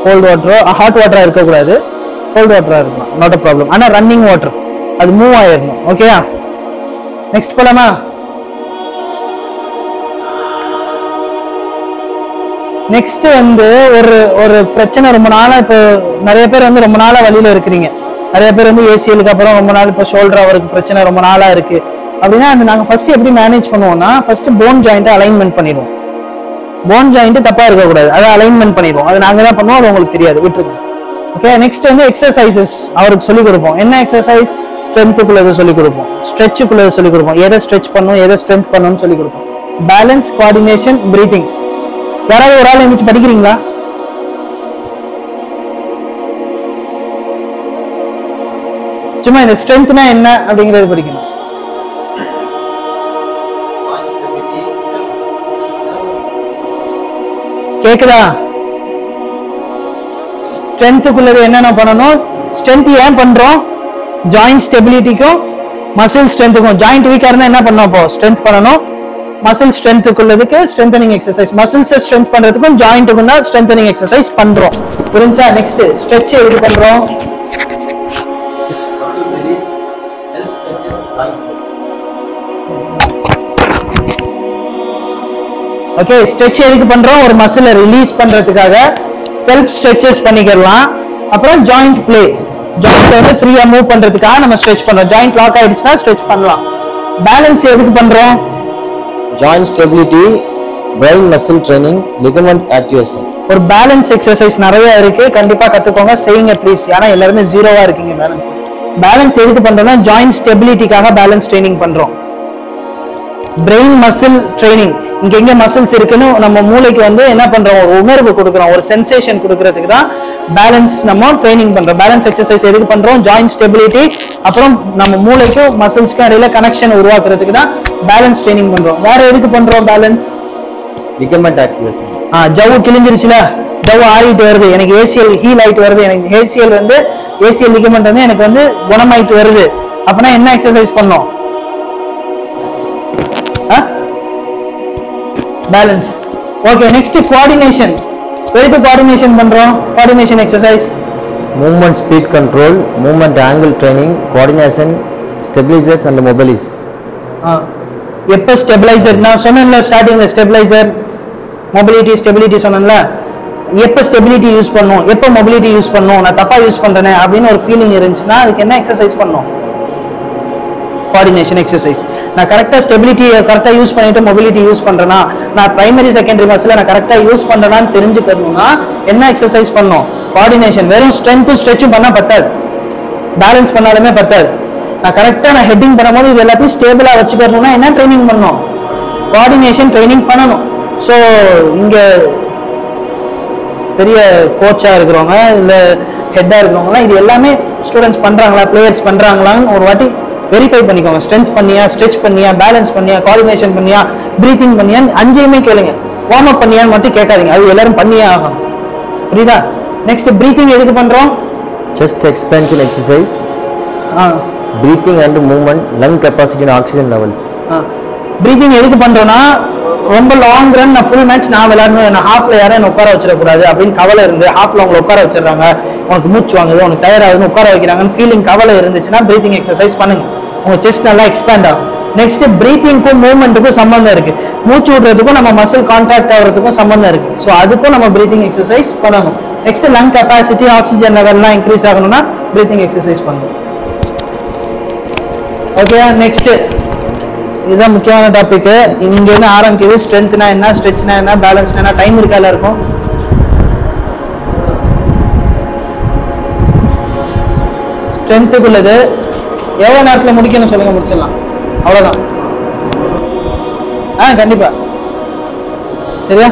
கோல்டு வாட்டரோ ஹாட் வாட்டரா இருக்கக்கூடாது, கோல்டு வாட்டரா இருக்கலாம், நாட் அ ப்ராப்ளம். ஆனா ரன்னிங் வாட்டர் அது மூவ் ஆயிடணும். ஓகேயா? நெக்ஸ்ட் போலாமா? நெக்ஸ்ட் வந்து ஒரு பிரச்சனை ரொம்ப நாளா, இப்போ நிறைய பேர் வந்து ரொம்ப நாளா வழியில இருக்கிறீங்க, நிறைய பேர் வந்து ஏசிஎலுக்கு அப்புறம் ரொம்ப நாள் இப்போ ஷோல்டர் அவருக்கு பிரச்சனை ரொம்ப நாளா இருக்கு அப்படின்னா அது நாங்கள் ஃபர்ஸ்ட் எப்படி மேனேஜ் பண்ணுவோம்னா, ஃபர்ஸ்ட் போன் ஜாயிண்ட்டை அலைன்மெண்ட் பண்ணிடுவோம். போன் ஜாயிண்ட் தப்பா இருக்கக்கூடாது, அதை அலைன்மெண்ட் பண்ணிடுவோம். அது நாங்க தான் பண்ணுவோம், அது உங்களுக்கு தெரியாது, விட்டுருங்க. ஓகே, நெக்ஸ்ட் வந்து எக்ஸசைசஸ் அவருக்கு சொல்லிக் கொடுப்போம். என்ன எக்ஸசைஸ்? ஸ்ட்ரென்த்துக்குள்ளது சொல்லிக் கொடுப்போம், ஸ்ட்ரெச்சுக்குள்ளது சொல்லிக் கொடுப்போம், எதை ஸ்ட்ரெச் பண்ணும் எதை ஸ்ட்ரென்த் பண்ணணும்னு சொல்லிக் கொடுப்போம். Balance, coordination, breathing. யாராவது ஒரு ஆள் எழுந்துச்சு படிக்கிறீங்களா? சும்மா இந்த ஸ்ட்ரென்த்னா என்ன அப்படிங்கிறது படிக்கணும். கேக்குதா? ஸ்ட்ரென்த்துக்குள்ளது என்னென்ன பண்ணணும்? ஸ்ட்ரென்த் ஏன் பண்றோம்? ஜாயிண்ட் ஸ்டெபிலிட்டிக்கும் மசில் ஸ்ட்ரென்த்துக்கும். ஜாயிண்ட் வீக்கா இருந்தா என்ன பண்ணணும்? அப்போ ஸ்ட்ரென்த் பண்ணணும். மசில் ஸ்ட்ரென்த்துக்குள்ளதுக்கு ஸ்ட்ரென்தனிங் எக்ஸசைஸ். மசில்ஸை ஸ்ட்ரென்த் பண்றதுக்கும் ஜாயிண்ட்டுக்கும் தான் ஸ்ட்ரென்தனிங் எக்ஸசைஸ் பண்றோம். புரிஞ்சா? நெக்ஸ்ட் ஸ்ட்ரெச் எப்படி பண்றோம்? ஓகே, ஸ்ட்ரெச் எதுக்கு பண்றோம்? ஒரு மசிலை ரிலீஸ் பண்றதுக்காக செல்ஃப் ஸ்ட்ரெச்சஸ் பண்ணிக்கலாம். அப்புறம் ஜாயிண்ட் பிளே, ஜாயிண்ட் வந்து ஃப்ரீயா மூவ் பண்றதுக்காக நம்ம ஸ்ட்ரெச் பண்றோம். ஜாயிண்ட் லாக் ஆயிடுச்சுன்னா ஸ்ட்ரெச் பண்ணலாம். பேலன்ஸ் எதுக்கு பண்றோம்? Joint stability, brain muscle training, ligament activation. ஒரு பேலன்ஸ் எக்ஸசைஸ் நிறைய இருக்கு, கண்டிப்பா கத்துக்கோங்க, செய்யுங்க ப்ளீஸ். ஏன்னா எல்லாருமே ஜீரோவா இருக்கீங்க. பேலன்ஸ் எதுக்கு பண்றோம்னா ஜாயிண்ட் ஸ்டெபிலிட்டிக்காக பேலன்ஸ் ட்ரைனிங் பண்றோம். பிரெயின் மசில் ட்ரைனிங், இங்க எங்க மசில்ஸ் இருக்குன்னு நம்ம மூளைக்கு வந்து என்ன பண்றோம்? ஒரு உணர்வு கொடுக்குறோம், ஒரு சென்சேஷன் கொடுக்கறதுக்கு தான் பேலன்ஸ் நம்ம ட்ரைனிங் பண்றோம். பேலன்ஸ் எக்ஸசைஸ் எதுக்கு பண்றோம்? ஜாயிண்ட் ஸ்டெபிலிட்டி, அப்புறம் நம்ம மூளைக்கும் மசில்ஸ்க்கும் இடையில கனெக்ஷன் உருவாக்குறதுக்கு தான் பேலன்ஸ் ட்ரைனிங் பண்றோம். வேற எதுக்கு பண்றோம் பேலன்ஸ்? Ligament activation. ஜவ்வு கிழிஞ்சிருச்சுல, ஜவ்வு ஆறிட்டு வருது, எனக்கு ஏசிஎல் ஹீல் ஆயிட்டு வருது, எனக்கு ஏசிஎல் வந்து ஏசிஎல் லிகமெண்ட் வந்து எனக்கு வந்து குணமாயிட்டு வருது அப்படின்னா என்ன எக்ஸசைஸ் பண்ணோம்? பேலன்ஸ். Okay, next coordination. எதுக்கு கோஆர்டினேஷன் பண்றோம்? Coordination exercise. Movement speed control, movement angle training, coordination, stabilisers and mobilisers. எப்ப ஸ்டெபிலைசர் நான் சொன்னேன்ல ஸ்டார்டிங்ல, ஸ்டெபிலைசர் மொபிலிட்டி ஸ்டெபிலிட்டி சொன்னேன்ல, எப்ப ஸ்டெபிலிட்டி யூஸ் பண்ணணும், எப்ப மொபிலிட்டி யூஸ் பண்ணணும், நான் தப்பா யூஸ் பண்றேனே அப்படின்னு ஒரு ஃபீலிங் இருந்துச்சுன்னா அதுக்கு என்ன எக்ஸசைஸ் பண்ணணும்? Coordination exercise. நான் கரெக்டா ஸ்டெபிலிட்டி கரெக்டா யூஸ் பண்ணிட்டு மொபிலிட்டி யூஸ் பண்றேன்னா, நான் பிரைமரி செகண்டரி மசில நான் கரெக்டா யூஸ் பண்றேனான்னு தெரிஞ்சுக்கணும்னா என்ன எக்ஸசைஸ் பண்ணணும்? கோஆர்டினேஷன். வெறும் ஸ்ட்ரென்த்தும் ஸ்ட்ரெச்சும் பண்ணா பத்தாது, பேலன்ஸ் பண்ணாலுமே பத்தாது. நான் கரெக்டா நான் ஹெட்டிங் பண்ணும்போது இது எல்லாத்தையும் ஸ்டேபிளா வச்சுக்கணும்னா என்ன ட்ரைனிங் பண்ணணும்? கோஆர்டினேஷன் ட்ரைனிங் பண்ணணும். ஸோ இங்க பெரிய கோச்சா இருக்கிறவங்க இல்ல ஹெட்டா இருக்கிறவங்கலாம் இது எல்லாமே ஸ்டூடெண்ட்ஸ் பண்றாங்களா, பிளேயர்ஸ் பண்றாங்களான்னு ஒரு வாட்டி வெரிஃபை பண்ணிக்கோங்க. ஸ்ட்ரென்த் பண்ணியா, ஸ்ட்ரெச் பண்ணியா, பேலன்ஸ் பண்ணியா, கோஆர்டினேஷன் பண்ணியா, பிரீத்திங் பண்ணியா, அஞ்சையுமே கேளுங்க. வார்ம் அப் பண்ணியான்னு மட்டும் கேட்காதீங்க, அது எல்லாரும் பண்ணியே ஆகணும். புரியுதா? நெக்ஸ்ட் பிரீத்திங் எதுக்கு பண்றோம்? Chest expansion exercise, breathing and movement, lung capacity and oxygen levels. Breathing எதுக்கு பண்றோம்னா ரொம்ப லாங் ரன் நான் ஃபுல் மேட்ச் நான் விளையாடணும், நான் ஹாஃப்ல யாரும் என்ன உட்கார வச்சிடக்கூடாது அப்படின்னு கவலை இருந்து ஹாஃப்ல உங்களை உட்கார வச்சிடறாங்க, உனக்கு மூச்சு வாங்குது, உனக்கு டயர் ஆகுதுன்னு உட்கார வைக்கிறாங்கன்னு ஃபீலிங் கவலை இருந்துச்சுன்னா பிரீத்திங் எக்ஸசைஸ் பண்ணுங்க, உங்க செஸ்ட் நல்லா எக்ஸ்பேண்ட் ஆகும். நெக்ஸ்ட் பிரீத்திங்க்கும் மூவ்மெண்ட்டுக்கும் சம்பந்தம் இருக்கு, மூச்சு விடுறதுக்கும் நம்ம மசில் கான்டாக்ட் ஆகிறதுக்கும் சம்பந்தம் இருக்கு. ஸோ அதுக்கும் நம்ம பிரீத்திங் எக்ஸசைஸ் பண்ணணும். நெக்ஸ்ட் லங் கெப்பாசிட்டி ஆக்சிஜன் லெவல்லாம் இன்க்ரீஸ் ஆகணும்னா பிரீத்திங் எக்ஸசைஸ் பண்ணணும். ஓகே, நெக்ஸ்ட் இதுதான் முக்கியமான டாபிக். இங்க இருந்து ஆரம்பிக்குது. ஸ்ட்ரென்த்னா என்ன, ஸ்ட்ரெச்னா என்ன, பேலன்ஸ்னா என்ன. டைம் இருக்கா எல்லாருக்கும்? ஸ்ட்ரென்த்துக்குள்ளது எவ்வளவு நேரத்தில் முடிக்கணும் சொல்லுங்க, முடிச்சிடலாம். அவ்வளவுதான். கண்டிப்பா. சரியா?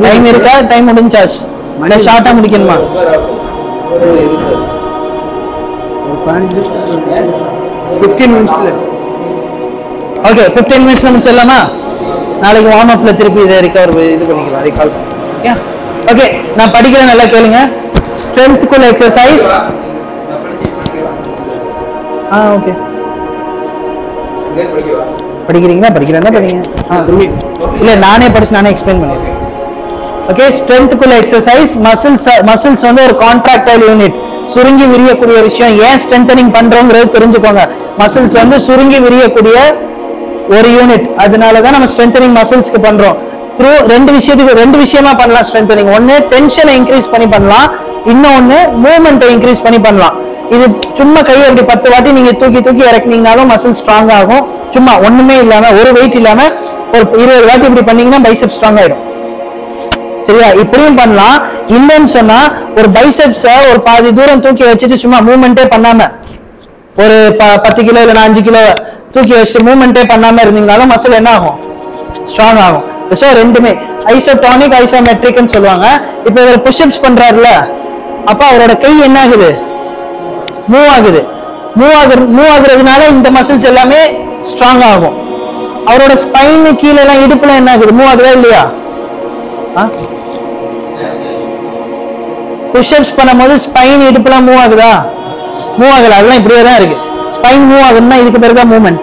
டைம் இருக்கா? டைம் முடிஞ்சாச்சு. ஷார்ட்டா முடிக்கணுமா? 15 minutes. ஓகே, 15 மினிட்ஸ்ல முடிச்சிடலாமா? நாளைக்கு வார்ம் அப்ல திருப்பி இதை ரிகவர் இது பண்ணிக்கலாம், ரீகால். ஓகே ஓகே, நான் படிக்கிறேன், நல்லா கேளுங்க. ஸ்ட்ரென்த்குள்ள எக்ஸசைஸ். ஓகே, படிக்கிறீங்களா? படிக்கிறேன் தான் படிங்க. இல்ல நானே படிச்சு நானே எக்ஸ்பிளைன் பண்ணிருக்கேன். Okay, ஸ்ட்ரென்த்குள்ள exercise. மசில்ஸ் வந்து ஒரு கான்ட்ராக்டைல் யூனிட், சுருங்கி விரியக்கூடிய விஷயம். ஏன் ஸ்ட்ரென்தனிங் பண்றோங்கிறது தெரிஞ்சுக்கோங்க. மசில்ஸ் வந்து சுருங்கி விரியக்கூடிய ஒரு யூனிட், அதனாலதான் நம்ம ஸ்ட்ரென்தனிங் மசில்ஸ்க்கு பண்றோம். த்ரூ ரெண்டு விஷயமா பண்ணலாம் ஸ்ட்ரென்தனிங். ஒன்னு டென்ஷனை இன்க்ரீஸ் பண்ணி பண்ணலாம், இன்னொன்னு மூவ்மெண்ட்டை இன்க்ரீஸ் பண்ணி பண்ணலாம். இது சும்மா கையை அப்படி 10 வாட்டி நீங்க தூக்கி தூக்கி இறக்குனீங்கனாலும் மசில் ஸ்ட்ராங் ஆகும். சும்மா ஒண்ணுமே இல்லாம ஒரு வெயிட் இல்லாம ஒரு 20 வாட்டி இப்படி பண்ணீங்கன்னா பைசெப்ஸ் ஸ்ட்ராங் ஆயிடும். சரியா? இப்படியும் பண்ணலாம். இல்லைன்னு சொன்னா ஒரு பைசெப்ஸ ஒரு பாதி தூரம் தூக்கி வச்சுட்டு சும்மா மூவ்மெண்டே பண்ணாம, ஒரு 10 கிலோ இல்ல 5 கிலோ தூக்கி வச்சுட்டு மூவ்மெண்டே பண்ணாம இருந்தீங்கனாலும் மசில் என்ன ஆகும்? ஸ்ட்ராங் ஆகும். ஸோ ரெண்டுமே ஐசோடானிக் ஐசோமெட்ரிக்னு சொல்லுவாங்க. இப்போ இவர் புஷ்அப்ஸ் பண்றாருல, அப்ப அவரோட கை என்ன ஆகுது? மூவ் ஆகுது. மூவ் ஆகுறதுனால இந்த மசில்ஸ் எல்லாமே ஸ்ட்ராங் ஆகும். அவரோட ஸ்பைன் கீழே எல்லாம் இடுப்புல என்ன ஆகுது? மூவ் ஆகுதா இல்லையா? புஷ்அப்ஸ் பண்ணும்போது ஸ்பைன் இடுப்புலாம் மூவ் ஆகுதா? மூவ் ஆகல. அதெல்லாம் இப்படியே தான் இருக்கு. ஸ்பைன் மூவ் ஆகுதுன்னா இதுக்கு பேரு தான் மூவ்மெண்ட்.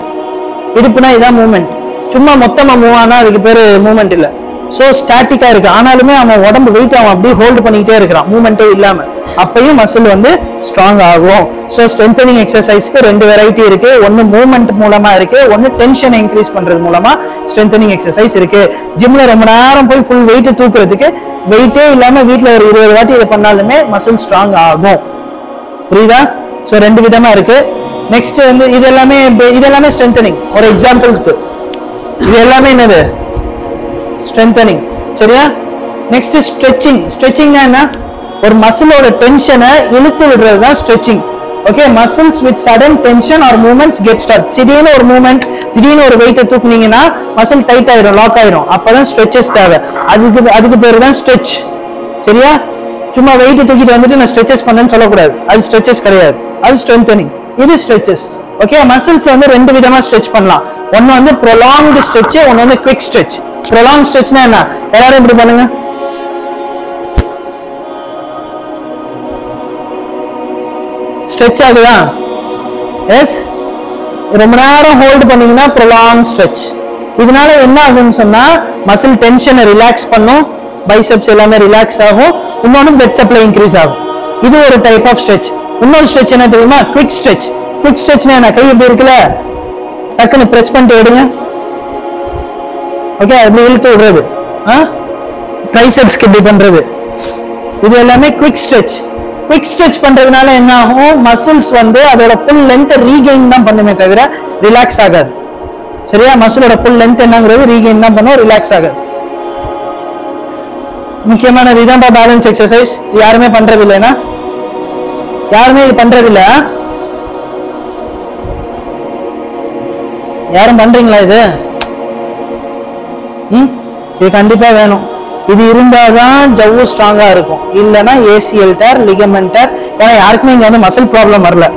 இடுப்புனா இதான் மூவ்மெண்ட். சும்மா மொத்தமா மூவ் ஆனா அதுக்கு பேரு மூவ்மெண்ட் இல்ல. சோ ஸ்டாட்டிக்கா இருக்கு. ஆனாலுமே அவன் உடம்பு வெயிட் அவன் அப்படியே ஹோல்டு பண்ணிக்கிட்டே இருக்கிறான் மூவ்மெண்டே இல்லாம. அப்பயும் மசில் வந்து ஸ்ட்ராங் ஆகும். ஸோ ஸ்ட்ரென்தனிங் எக்ஸசைஸ்க்கு 2 வெரைட்டி இருக்கு. ஒன்னு மூவ்மெண்ட் மூலமா இருக்கு, ஒன்னு டென்ஷனை இன்க்ரீஸ் பண்றது மூலமா ஸ்ட்ரென்தனிங் எக்ஸசைஸ் இருக்கு. ஜிம்ல ரொம்ப நேரம் போய் ஃபுல் வெயிட் தூக்குறதுக்கு வெயிட்டே இல்லாம வீட்டுல ஒரு 20 வாட்டி இதை பண்ணாலுமே மசில் ஸ்ட்ராங் ஆகும். புரியுதா? ஸோ 2 விதமா இருக்கு. நெக்ஸ்ட் வந்து இது எல்லாமே ஸ்ட்ரென்தனிங். ஒரு எக்ஸாம்பிளுக்கு இது எல்லாமே என்னது? ஸ்ட்ரென்தனிங். சரியா? Next stretching. ஸ்ட்ரெச்சிங்னா என்ன? ஒரு மசிலோட டென்ஷனை இழுத்து விடுறது தான் stretching. Okay, muscles with sudden tension or movements get start. திடீர்னு ஒரு மூவ்மெண்ட், திடீர்னு ஒரு வெயிட்டை தூக்குனீங்கன்னா மசில் டைட் ஆயிரும், லாக் ஆயிரும். அப்பதான் ஸ்ட்ரெச்சஸ் தேவை. அதுக்கு பேரு தான் ஸ்ட்ரெச். சரியா? சும்மா வெயிட் தூக்கிட்டு வந்துட்டு நான் ஸ்ட்ரெச்சஸ் பண்ணேன்னு சொல்லக்கூடாது. அது ஸ்ட்ரெச்சஸ் கிடையாது, அது ஸ்ட்ரென்தனிங். இது ஸ்ட்ரெச்சஸ். ஓகே, மசில்ஸ் வந்து 2 விதமா ஸ்ட்ரெச் பண்ணலாம். ஒன்னு வந்து ப்ரொலாங்டு ஸ்ட்ரெச், ஒன்னு வந்து குவிக் ஸ்ட்ரெச். ப்ரொலாங் ஸ்ட்ரெச்னா என்ன? எல்லாரும் இப்படி பண்ணுங்க. ஸ்ட்ரெச் ஆகுதா? எஸ். ரொம்ப நேரம் ஹோல்டு பண்ணீங்கன்னா ப்ரொலாங் ஸ்ட்ரெச். இதனால என்ன ஆகும்னு சொன்னா மசில் டென்ஷனை ரிலாக்ஸ் பண்ணும், பைசெப்ஸ் எல்லாமே ரிலாக்ஸ் ஆகும், இன்னொன்னு பிளட் சப்ளை இன்க்ரீஸ் ஆகும். இது ஒரு டைப் ஆஃப் ஸ்ட்ரெச். இன்னொரு ஸ்ட்ரெச் என்ன தெரியுமா? Quick stretch. குவிக் ஸ்ட்ரெச்னா என்ன? கை இப்படி இருக்குல்ல, டக்குன்னு பிரஸ் பண்ணிட்டு எடுங்க. ஓகே, அப்படி இழுத்து விடுறது, ட்ரைசெப்ஸ்க்கு இப்படி பண்றது, இது எல்லாமே குவிக் ஸ்ட்ரெச். குவிக் ஸ்ட்ரெச் பண்றதுனால என்ன ஆகும்? மசில்ஸ் வந்து அதோட ஃபுல் லென்த் ரீகெயின் தான் பண்ணுமே தவிர ரிலாக்ஸ் ஆகாது. சரியா? மசிலோட ஃபுல் லென்த் என்னங்கிறது ரீகெயின் தான் பண்ணும், ரிலாக்ஸ் ஆகாது. முக்கியமானது இதான் பேலன்ஸ் எக்ஸசைஸ். யாருமே பண்றது இல்லைன்னா, யாருமே இது பண்றது இல்ல. யாரும் பண்றீங்களா இது? இது கண்டிப்பா வேணும். இது இருந்தாதான் ஜவ்வு ஸ்ட்ராங்கா இருக்கும். இல்லைன்னா ஏசிஎல் டேர், லிகமெண்ட் டேர். ஏன்னா யாருக்குமே இங்க வந்து மசில் ப்ராப்ளம் வரல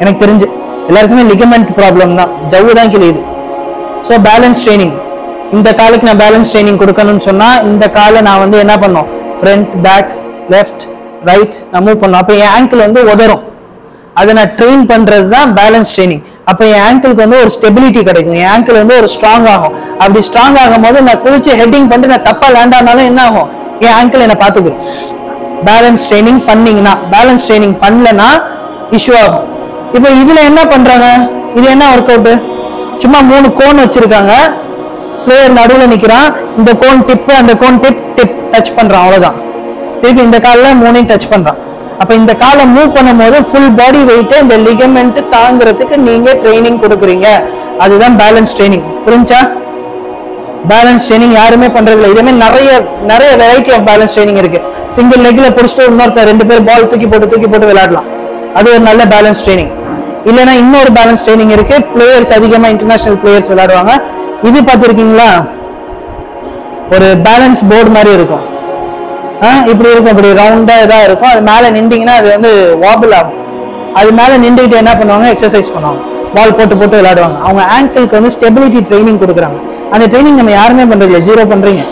எனக்கு தெரிஞ்சு. எல்லாருக்குமே லிகமெண்ட் ப்ராப்ளம் தான், ஜவ்வு தான் கிழியுது. So balance training. இந்த காலுக்கு நான் பேலன்ஸ் ட்ரைனிங் கொடுக்கணும்னு சொன்னா இந்த காலை நான் வந்து என்ன பண்ணும்? ஃப்ரண்ட், பேக், லெஃப்ட், ரைட் நான் மூவ் பண்ணும். அப்போ என் ஆங்கிள் வந்து உதரும். அதை நான் ட்ரெயின் பண்றது தான் பேலன்ஸ் ட்ரைனிங். அப்ப என் ஆங்கிளுக்கு வந்து ஒரு ஸ்டெபிலிட்டி கிடைக்கும், என் ஆங்கிள் வந்து ஒரு ஸ்ட்ராங் ஆகும். அப்படி ஸ்ட்ராங் ஆகும் போது நான் குதிச்சு ஹெட்டிங் பண்ணிட்டு நான் தப்பா லேண்ட் ஆனாலும் என்ன ஆகும், என் ஆங்கிள் என்ன பாத்துக்கிறோம். பேலன்ஸ் ட்ரைனிங் பண்ணீங்கன்னா, பேலன்ஸ் ட்ரைனிங் பண்ணலன்னா இஷ்யூ ஆகும். இப்போ இதுல என்ன பண்றாங்க, இது என்ன ஒர்க் அவுட், சும்மா 3 கோன் வச்சிருக்காங்க, பிளேயர் நடுவில் நிக்கிறான், இந்த கோன் டிப் அந்த கோன் டிப் டிப் டச் பண்றான், அவ்வளவுதான். திருப்பி இந்த காலில் 3 டச் பண்றான். அப்ப இந்த காலை மூவ் பண்ணும் போது ஃபுல் பாடி வெயிட் இந்த லிகமெண்ட் தாங்கிறதுக்கு நீங்க ட்ரைனிங் கொடுக்குறீங்க. அதுதான் பேலன்ஸ் ட்ரைனிங். புரிஞ்சா? பேலன்ஸ் ட்ரைனிங் யாருமே பண்றது இல்லை. இதே மாதிரி நிறைய வெரைட்டி ஆஃப் பேலன்ஸ் ட்ரைனிங் இருக்கு. சிங்கிள் லெக்ல பிடிச்சிட்டு இன்னொருத்தர் 2 பேர் பால் தூக்கி போட்டு விளையாடலாம், அது ஒரு நல்ல பேலன்ஸ் ட்ரைனிங். இல்லைன்னா இன்னொரு பேலன்ஸ் ட்ரைனிங் இருக்கு, பிளேயர்ஸ் அதிகமா இன்டர்நேஷனல் பிளேயர்ஸ் விளையாடுவாங்க. இது பார்த்துருக்கீங்களா, ஒரு பேலன்ஸ் போர்டு மாதிரி இருக்கும், இப்படி இருக்கும், இப்படி ரவுண்டா இதாக இருக்கும். அது மேலே நின்றீங்கன்னா அது வந்து வாபிள் ஆகும். அது மேலே நின்றுட்டு என்ன பண்ணுவாங்க, எக்ஸசைஸ் பண்ணுவாங்க, பால் போட்டு விளையாடுவாங்க. அவங்க ஆங்கிளுக்கு வந்து ஸ்டெபிலிட்டி ட்ரைனிங் கொடுக்குறாங்க. அந்த ட்ரைனிங் நம்ம யாருமே பண்றது, 0 பண்றீங்க.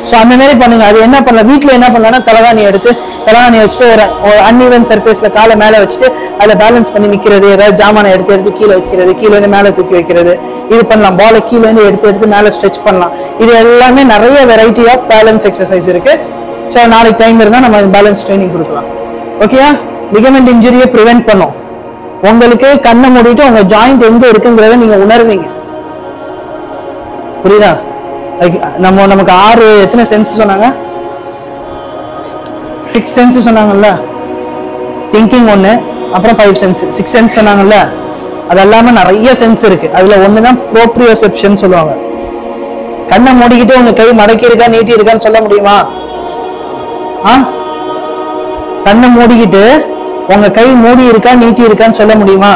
ஸோ அந்த மாதிரி பண்ணுங்க. அது என்ன பண்ணலாம், வீட்டில் என்ன பண்ணலாம்னா தலகாணி வச்சுட்டு ஒரு அன்இவன் சர்ஃபேஸ்ல காலை மேலே வச்சுட்டு அதில் பேலன்ஸ் பண்ணி நிற்கிறது, ஏதாவது ஜாமானை எடுத்து கீழே வைக்கிறது, கீழே மேலே தூக்கி வைக்கிறது, இது பண்ணலாம். பாலை கீழே எடுத்து மேலே ஸ்ட்ரெச் பண்ணலாம். இது எல்லாமே நிறைய வெரைட்டி ஆஃப் பேலன்ஸ் எக்ஸசைஸ் இருக்கு. ஸோ நாளைக்கு டைம் இருந்தால் நம்ம பேலன்ஸ் ட்ரைனிங் கொடுக்கலாம். ஓகேயா? லிகமெண்ட் இன்ஜுரியை ப்ரிவென்ட் பண்ணும். உங்களுக்கு கண்ணை மூடிட்டு உங்க ஜாயிண்ட் எங்க இருக்குங்கிறத நீங்க உணர்வீங்க. புரியுதா? நமக்கு 6 எத்தனை சென்ஸ் சொன்னாங்க, 6 சென்ஸ் சொன்னாங்கல்ல. திங்கிங் 1, அப்புறம் 5 சென்ஸ், 6 சென்ஸ் சொன்னாங்கல்ல. அது எல்லாமே நிறைய சென்ஸ் இருக்கு. அதுல ஒண்ணுதான் ப்ரோப்ரியோசெப்ஷன் சொல்லுவாங்க. கண்ணை மூடிக்கிட்டு உங்க கை மடக்கி இருக்கா நீட்டி இருக்கான்னு சொல்ல முடியுமா? கண்ணை மூடிக்கிட்டு உங்க கை மூடி இருக்கா நீட்டி இருக்கான்னு சொல்ல முடியுமா?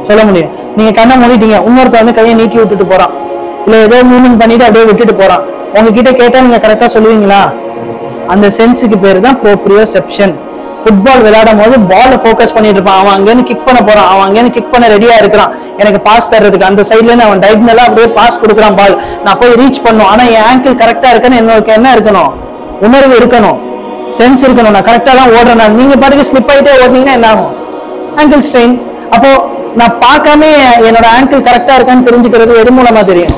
சொல்ல முடியும். நீங்க கண்ணை மூடிட்டீங்க, இன்னொருத்த வந்து கையை நீட்டி விட்டுட்டு போறான், இல்ல ஏதோ மூவ்மெண்ட் பண்ணிட்டு அப்படியே விட்டுட்டு போறான், உங்ககிட்ட கேட்டா நீங்க கரெக்டா சொல்லுவீங்களா? அந்த சென்ஸுக்கு பேரு தான் ப்ரோப்ரியோசெப்ஷன். ஃபுட்பால் விளையாடும் போது பால் ஃபோக்கஸ் பண்ணிட்டு இருப்பான், அவன் அங்கேருந்து கிக் பண்ண போறான், அவன் அங்கேருந்து கிக் பண்ண ரெடியா இருக்கிறான், எனக்கு பாஸ் தர்றதுக்கு அந்த சைட்ல இருந்து அவன் டைகனலா அப்படியே பாஸ் கொடுக்குறான், பால் நான் போய் ரீச் பண்ணும். ஆனா என் ஆங்கிள் கரெக்டா இருக்குன்னு என்னோட என்ன இருக்கணும், உணர்வு இருக்கணும், சென்ஸ் இருக்கணும், நான் கரெக்டா தான் ஓடுறேன். நீங்க பாட்டுக்கு ஸ்லிப் ஆயிட்டே ஓடுனீங்கன்னா என்ன ஆகும், ஆங்கிள் ஸ்ட்ரெயின். அப்போ நான் பார்க்காம என்னோட ஆங்கிள் கரெக்டா இருக்கான்னு தெரிஞ்சுக்கிறது எது மூலமா தெரியும்,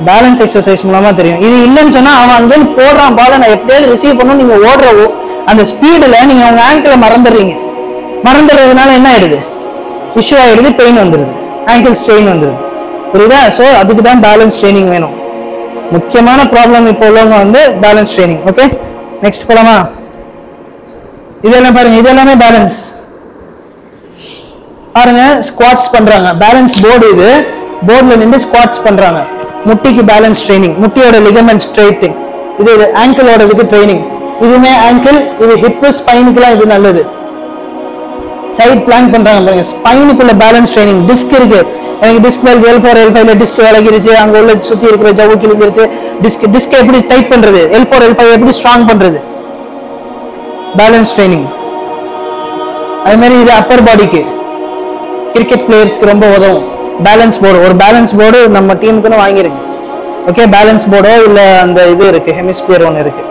பேலன்ஸ் எக்ஸசைஸ் மூலமா தெரியும். இது இல்லைன்னு சொன்னா அவன் அங்கேருந்து போடுறான் பாலை, நான் எப்படியாவது ரிசீவ் பண்ணணும், நீங்க ஓடுறவோ அந்த ஸ்பீடுல நீங்க உங்க ஆங்கிளை மறந்துடுறீங்க. மறந்துடுறதுனால என்ன ஆயிடுது, இஷ்யூ ஆயிடுது, பெயின் வந்துடுது, ஆங்கிள் ஸ்ட்ரெயின் வந்துடுது. புரியுதா? ஸோ அதுக்கு தான் பேலன்ஸ் ட்ரைனிங் வேணும். முக்கியமான ப்ராப்ளம் இப்போ உள்ளவங்க வந்து பேலன்ஸ் ட்ரைனிங். ஓகே, நெக்ஸ்ட் போலாமா? இதெல்லாம் பாருங்க, இது எல்லாமே பேலன்ஸ். பாருங்க, ஸ்குவாட்ஸ் பண்றாங்க, பேலன்ஸ் போர்டு. இது போர்டுல நின்று ஸ்குவாட்ஸ் பண்றாங்க. முட்டிக்கு பேலன்ஸ் ட்ரைனிங், முட்டியோட லிகமெண்ட் ஸ்ட்ரைட்டிங். இது ஆங்கிளோட இதுக்கு ட்ரைனிங். இதுமே ஆங்கிள், இது ஹிப் ஸ்பைனுக்குலாம் இது நல்லது. சைட் பிளாங்க் பண்றாங்க பாருங்க, ஸ்பைனுக்குள்ள பேலன்ஸ் ட்ரைனிங். டிஸ்க் இருக்கு, எனக்கு டிஸ்க் L4 L5ல டிஸ்க் விலகிருச்சு, அங்க உள்ள சுத்தி இருக்கிற ஜவ்வு கிழிஞ்சிருச்சு. டிஸ்க் எப்படி டைட் பண்றது, L4 L5 எப்படி ஸ்ட்ராங் பண்றது, பேலன்ஸ் ட்ரைனிங். அது மாதிரி இது அப்பர் பாடிக்கு, கிரிக்கெட் பிளேயர்ஸ்க்கு ரொம்ப உதவும். பேலன்ஸ் போர்டு, ஒரு பேலன்ஸ் போர்டு நம்ம டீமுக்குன்னு வாங்கிருக்கு. ஓகே, பேலன்ஸ் போர்டோ இல்லை அந்த இது இருக்கு, ஹெமிஸ்பியர் ஒன்று இருக்கு,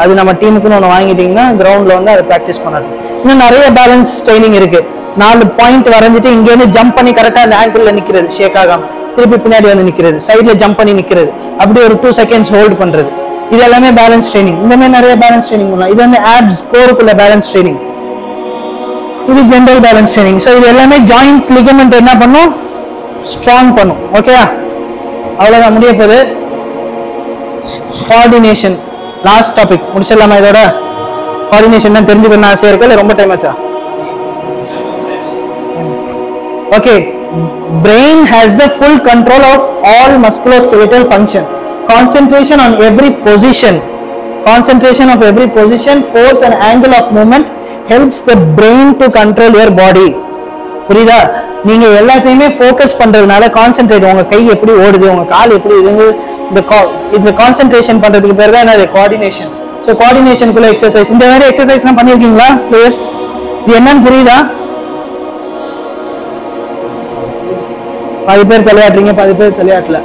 அது நம்ம டீமுக்குன்னு ஒன்று வாங்கிட்டீங்கன்னா கிரவுண்ட்ல வந்து அதை ப்ராக்டிஸ் பண்ணலாம். இன்னும் நிறைய பேலன்ஸ் ட்ரைனிங் இருக்கு. 4 பாயிண்ட் வரைஞ்சிட்டு இங்கேருந்து ஜம்ப் பண்ணி கரெக்டாக அந்த ஆங்கிள் நிற்கிறது, ஷேக் ஆகாம திருப்பி பின்னாடி வந்து நிற்கிறது, சைட்ல ஜம்ப் பண்ணி நிற்கிறது, அப்படி ஒரு 2 செகண்ட்ஸ் ஹோல்ட் பண்றது. இது எல்லாமே பேலன்ஸ் ட்ரைனிங். இந்த மாதிரி நிறைய பேலன்ஸ் ட்ரைனிங் பண்ணலாம். இது வந்து ஆப்ஸ் கோருக்குள்ள பேலன்ஸ் ட்ரைனிங், இது ஜெனரல் பேலன்ஸ் ட்ரைனிங். ஸோ இது எல்லாமே ஜாயிண்ட் லிகமெண்ட் என்ன பண்ணும், ஸ்ட்ராங் பண்ணும். ஓகேயா? அவ்வளோதான், முடிய போகுது. கோஆர்டினேஷன் லாஸ்ட் டாபிக் முடிச்சிடலாமா? இதோட கோஆர்டினேஷன் தான் தெரிஞ்சுக்கணும்னு ஆசையா இருக்கு, இல்லை ரொம்ப டைம் ஆச்சா? Okay, brain has the full control of all musculoskeletal function. Concentration on every position, force and angle of movement helps the brain to control your body. புரியுதா? நீங்க எல்லாத்தையுமே ஃபோக்கஸ் பண்றதுனால கான்சென்ட்ரேட், உங்க கை எப்படி ஓடுது, உங்க கால் எப்படி இது, இந்த கான்சென்ட்ரேஷன் பண்றதுக்கு பேர் தான் என்னது, கோஆர்டினேஷன். So கோஆர்டினேஷனுக்குள்ள exercise. இந்த மாதிரி எக்ஸசைஸ்லாம் பண்ணியிருக்கீங்களா பிளேயர்ஸ்? இது என்னன்னு புரியுதா? பாதி பேர் தலையாட்டுறீங்க, பாதி பேர் தலையாட்டல.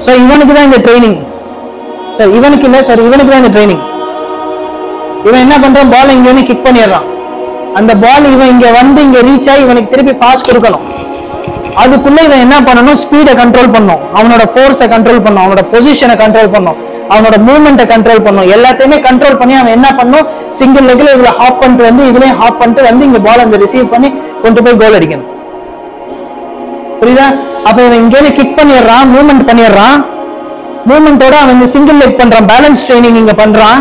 ஸோ இவனுக்கு தான் இந்த ட்ரைனிங். சார் இவனுக்கு இல்லை, சார் இவனுக்கு தான் இந்த ட்ரைனிங். இவன் என்ன பண்றான், பால் இங்கேருந்து கிக் பண்ணிடுறான், அந்த பால் இவன் இங்க வந்து இங்க ரீச் ஆகி இவனுக்கு திருப்பி பாஸ் கொடுக்கணும். அதுக்குள்ள இவன் என்ன பண்ணணும், ஸ்பீடை கண்ட்ரோல் பண்ணும், அவனோட ஃபோர்ஸை கண்ட்ரோல் பண்ணும், அவனோட பொசிஷனை கண்ட்ரோல் பண்ணும், அவனோட மூவ்மெண்ட்டை கண்ட்ரோல் பண்ணும். எல்லாத்தையுமே கண்ட்ரோல் பண்ணி அவன் என்ன பண்ணும், சிங்கிள் லெக்ல இதுல ஹாப் பண்ணிட்டு வந்து இதுலயும் ஹாப் பண்ணிட்டு வந்து இங்க பால் அந்த ரிசீவ் பண்ணி கொண்டு போய் கோல் அடிக்கணும். புரியுதா? அப்ப இவன் இங்கே கிக் பண்ணிடுறான், மூவ்மெண்ட் பண்ணிடுறான், மூவ்மெண்டோட அவன் சிங்கிள் லெக் பண்றான், பேலன்ஸ் ட்ரைனிங் இங்க பண்றான்.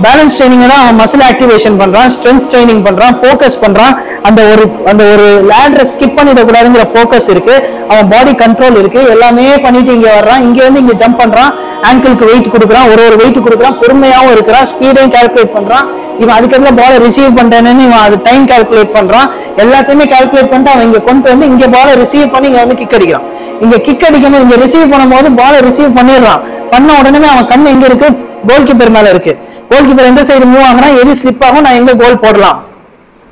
பேலன்ஸ் ட்ரைனிங் தான் அவன் மசில் ஆக்டிவேஷன் பண்றான், ஸ்ட்ரென்த் ட்ரைனிங் பண்றான், ஃபோக்கஸ் பண்றான். அந்த ஒரு லேடரை ஸ்கிப் பண்ணிடக்கூடாதுங்கிற ஃபோக்கஸ் இருக்கு, அவன் பாடி கண்ட்ரோல் இருக்கு, எல்லாமே பண்ணிட்டு இங்க வர்றான். இங்க வந்து இங்க ஜம்ப் பண்றான், ஆங்கிளுக்கு வெயிட் கொடுக்குறான், ஒரு வெயிட் கொடுக்குறான், பொறுமையாவும் இருக்கிறான், ஸ்பீடையும் கால்குலேட் பண்றான். இவன் அதுக்கப்புற பாலை ரிசீவ் பண்றேன்னு இவன் அது டைம் கால்குலேட் பண்றான். எல்லாத்தையுமே கால்குலேட் பண்ணிட்டு அவன் இங்க கொண்டு வந்து இங்க பாலை ரிசீவ் பண்ணி இங்க வந்து கிக் அடிக்கிறான். இங்க கிக் அடிக்கும் போது இங்க ரிசீவ் பண்ணும்போது பாலை ரிசீவ் பண்ணிடுறான். பண்ண உடனே அவன் கண் எங்க இருக்கு, கோல் கீப்பர் மேல இருக்கு. கோல் கீப்பர் எந்த சைடு மூவ் ஆகுனா எது ஸ்லிப் ஆகும், நான் எங்க கோல் போடலாம்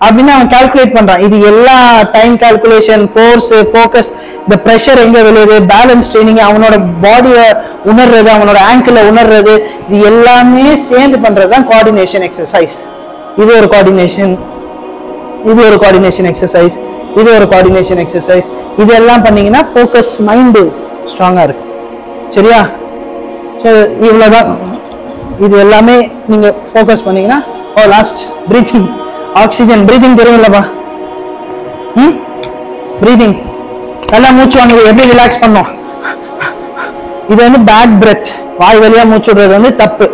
அப்படின்னு அவன் கால்குலேட் பண்றான். இது எல்லா டைம் கால்குலேஷன், ஃபோர்ஸ், ஃபோக்கஸ், இந்த பிரஷர் எங்க விழுது, பேலன்ஸ் ட்ரைனிங், அவனோட பாடியை உணர்றது, அவனோட ஆங்கிள் உணர்றது, இது எல்லாமே சேர்ந்து பண்றதுதான் கோஆர்டினேஷன் எக்ஸசைஸ். இது ஒரு கோஆர்டினேஷன், இது ஒரு கோஆர்டினேஷன் எக்ஸசைஸ், இது ஒரு கோஆர்டினேஷன் எக்ஸசைஸ். இதெல்லாம் பண்ணீங்கன்னா ஃபோக்கஸ், மைண்டு ஸ்ட்ராங்கா இருக்கு. சரியா? ஸோ இவ்வளவுதான். இது எல்லாமே நீங்க ஃபோக்கஸ் பண்ணீங்கன்னா, லாஸ்ட் பிரீத்திங், ஆக்சிஜன் பிரீத்திங் தெரியும்லப்பா. பிரீத்திங் நல்லா மூச்சு வாங்குது, எப்படி ரிலாக்ஸ் பண்ணோம். இது வந்து பேக் பிரெத், வாய் வழியா மூச்சு விடுறது வந்து தப்பு.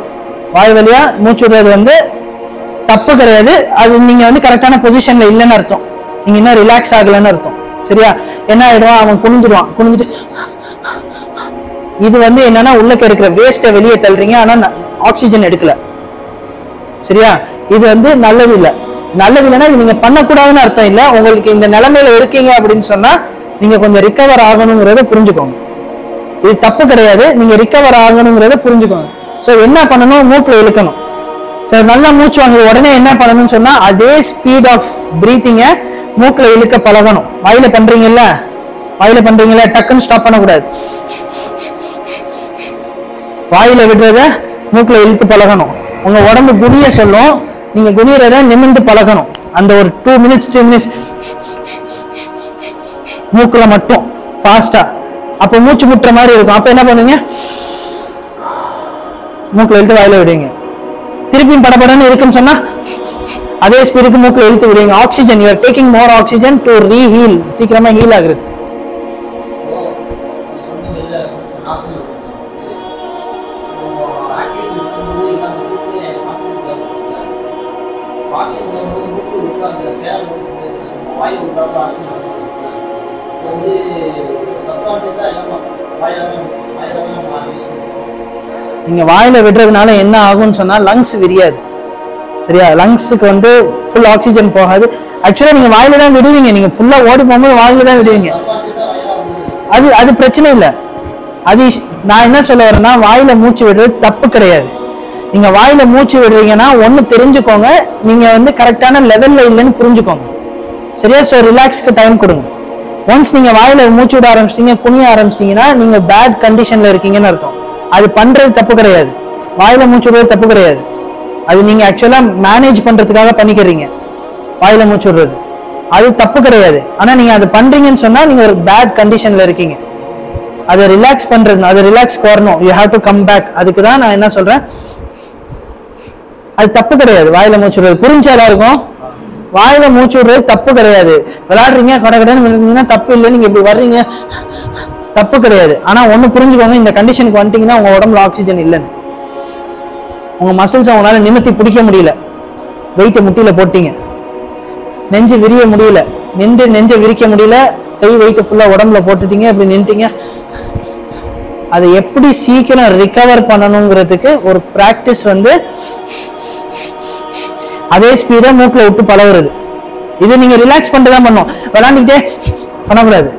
வாய் வழியா மூச்சு விடுறது வந்து தப்பு கிடையாது. அது நீங்க வந்து கரெக்டான பொசிஷன்ல இல்லைன்னு அர்த்தம், நீங்க இன்னும் ரிலாக்ஸ் ஆகலன்னு அர்த்தம். சரியா? என்ன ஆயிடுவான், அவன் குனிஞ்சிடுவான். குனிஞ்சிட்டு இது வந்து என்னன்னா உள்ளக்க இருக்கிற வேஸ்ட்டை வெளியே தள்ளுறீங்க, ஆனா ஆக்சிஜன் எடுக்கல. சரியா? இது வந்து நல்லது இல்லை. நல்லது இல்லைன்னா இது நீங்க பண்ணக்கூடாதுன்னு அர்த்தம் இல்லை. உங்களுக்கு இந்த நிலைமையில இருக்கீங்க அப்படின்னு சொன்னா நீங்க கொஞ்சம் ரிகவர் ஆகணுங்கிறத புரிஞ்சுக்கோங்க. இது தப்பு கிடையாது, நீங்க ரிகவர் ஆகணுங்கிறத புரிஞ்சுக்கோங்க. ஸோ என்ன பண்ணணும், மூக்குல இழுக்கணும். சரி, நல்லா மூச்சு வாங்க. உடனே என்ன பண்ணணும்னு சொன்னா அதே ஸ்பீட் ஆஃப் பிரீத்திங்க மூக்குல இழுக்க பழகணும். வாயில பண்றீங்கல்ல, டக்குன்னு ஸ்டாப் பண்ணக்கூடாது. வாயில விடுறத மூக்குல இழுத்து பழகணும். உங்க உடம்பு குனிய சொல்லும், நீங்க குனியறத நிமிர்ந்து பழகணும். அந்த ஒரு 2 minutes 3 minutes மூக்குல மட்டும் ஃபாஸ்டா. அப்ப மூச்சு முட்டுற மாதிரி இருக்கும். அப்ப என்ன பண்ணுவீங்க, மூக்குல இழுத்து வாயில விடுவீங்க. திருப்பியும் படபடன்னு இருக்குன்னு சொன்னா அதே ஸ்பீடுக்கு மூக்குல இழுத்து விடுவீங்க. Oxygen, you are taking more oxygen to reheal, சீக்கிரமா ஹீல் ஆகுறது. நீங்க வாயில விடுறதுனால என்ன ஆகும்னு சொன்னா லங்ஸ் விரியாது. சரியா? லங்ஸுக்கு வந்து ஃபுல் ஆக்சிஜன் போகாது. ஆக்சுவலா நீங்க வாயில தான் விடுவீங்க, நீங்க ஃபுல்லா ஓடி போகும்போது வாயில தான் விடுவீங்க. அது பிரச்சனை இல்லை. அது நான் என்ன சொல்ல வரேன்னா, வாயில மூச்சு விடுறது தப்பு கிடையாது. நீங்க வாயில மூச்சு விடுறீங்கன்னா ஒண்ணு தெரிஞ்சுக்கோங்க, நீங்க வந்து கரெக்டான லெவல்ல இல்லைன்னு புரிஞ்சுக்கோங்க. சரியா? ஸோ ரிலாக்ஸ்க்கு டைம் கொடுங்க. ஒன்ஸ் நீங்க வாயில மூச்சு விட ஆரம்பிச்சிட்டீங்க, குனிய ஆரம்பிச்சிட்டீங்கன்னா நீங்க பேட் கண்டிஷன்ல இருக்கீங்கன்னு அர்த்தம். அது பண்றது தப்பு கிடையாது, வாயில மூச்சு விடுறது தப்பு கிடையாது. அது நீங்க ஆக்சுவலா மேனேஜ் பண்றதுக்காக பண்ணிக்கிறீங்க வாயில மூச்சு விடுறது, அது தப்பு கிடையாது. ஆனா நீங்க அது பண்றீங்கன்னு சொன்னா நீங்க ஒரு பேட் கண்டிஷன்ல இருக்கீங்க. அதை ரிலாக்ஸ் பண்றது, அதை ரிலாக்ஸ் வரணும். You have to come back. அதுக்கு தான் நான் என்ன சொல்றேன், அது தப்பு கிடையாது வாயில மூச்சு விடுறது. புரிஞ்சா இருக்கும், வாயில மூச்சு விடுறது தப்பு கிடையாது. விளையாடுறீங்க, கடகடன்னு விளையாடுறீங்கன்னா தப்பு இல்லை. நீங்க இப்படி வர்றீங்க, தப்பு கிடையாது. ஆனா ஒண்ணு புரிஞ்சுக்கோங்க, இந்த கண்டிஷனுக்கு வந்துட்டீங்கன்னா உங்க உடம்புல ஆக்சிஜன் இல்லைன்னு, உங்க மசில்ஸ் அவங்களால நிமித்தி பிடிக்க முடியல, வெயிட்ட முட்டியில போட்டீங்க, நெஞ்சு விரிய முடியல, நெஞ்சை விரிக்க முடியல, கை வெயிட்ட ஃபுல்லா உடம்புல போட்டுட்டீங்க, இப்படி நின்றுட்டீங்க. அதை எப்படி சீக்கிரம் ரிகவர் பண்ணணுங்கிறதுக்கு ஒரு பிராக்டிஸ் வந்து அதே ஸ்பீடா மூக்குல விட்டு பழகுறது. இது நீங்க ரிலாக்ஸ் பண்ணிட்டு தான் பண்ணும், விளையாண்டுக்கிட்டே பண்ணக்கூடாது.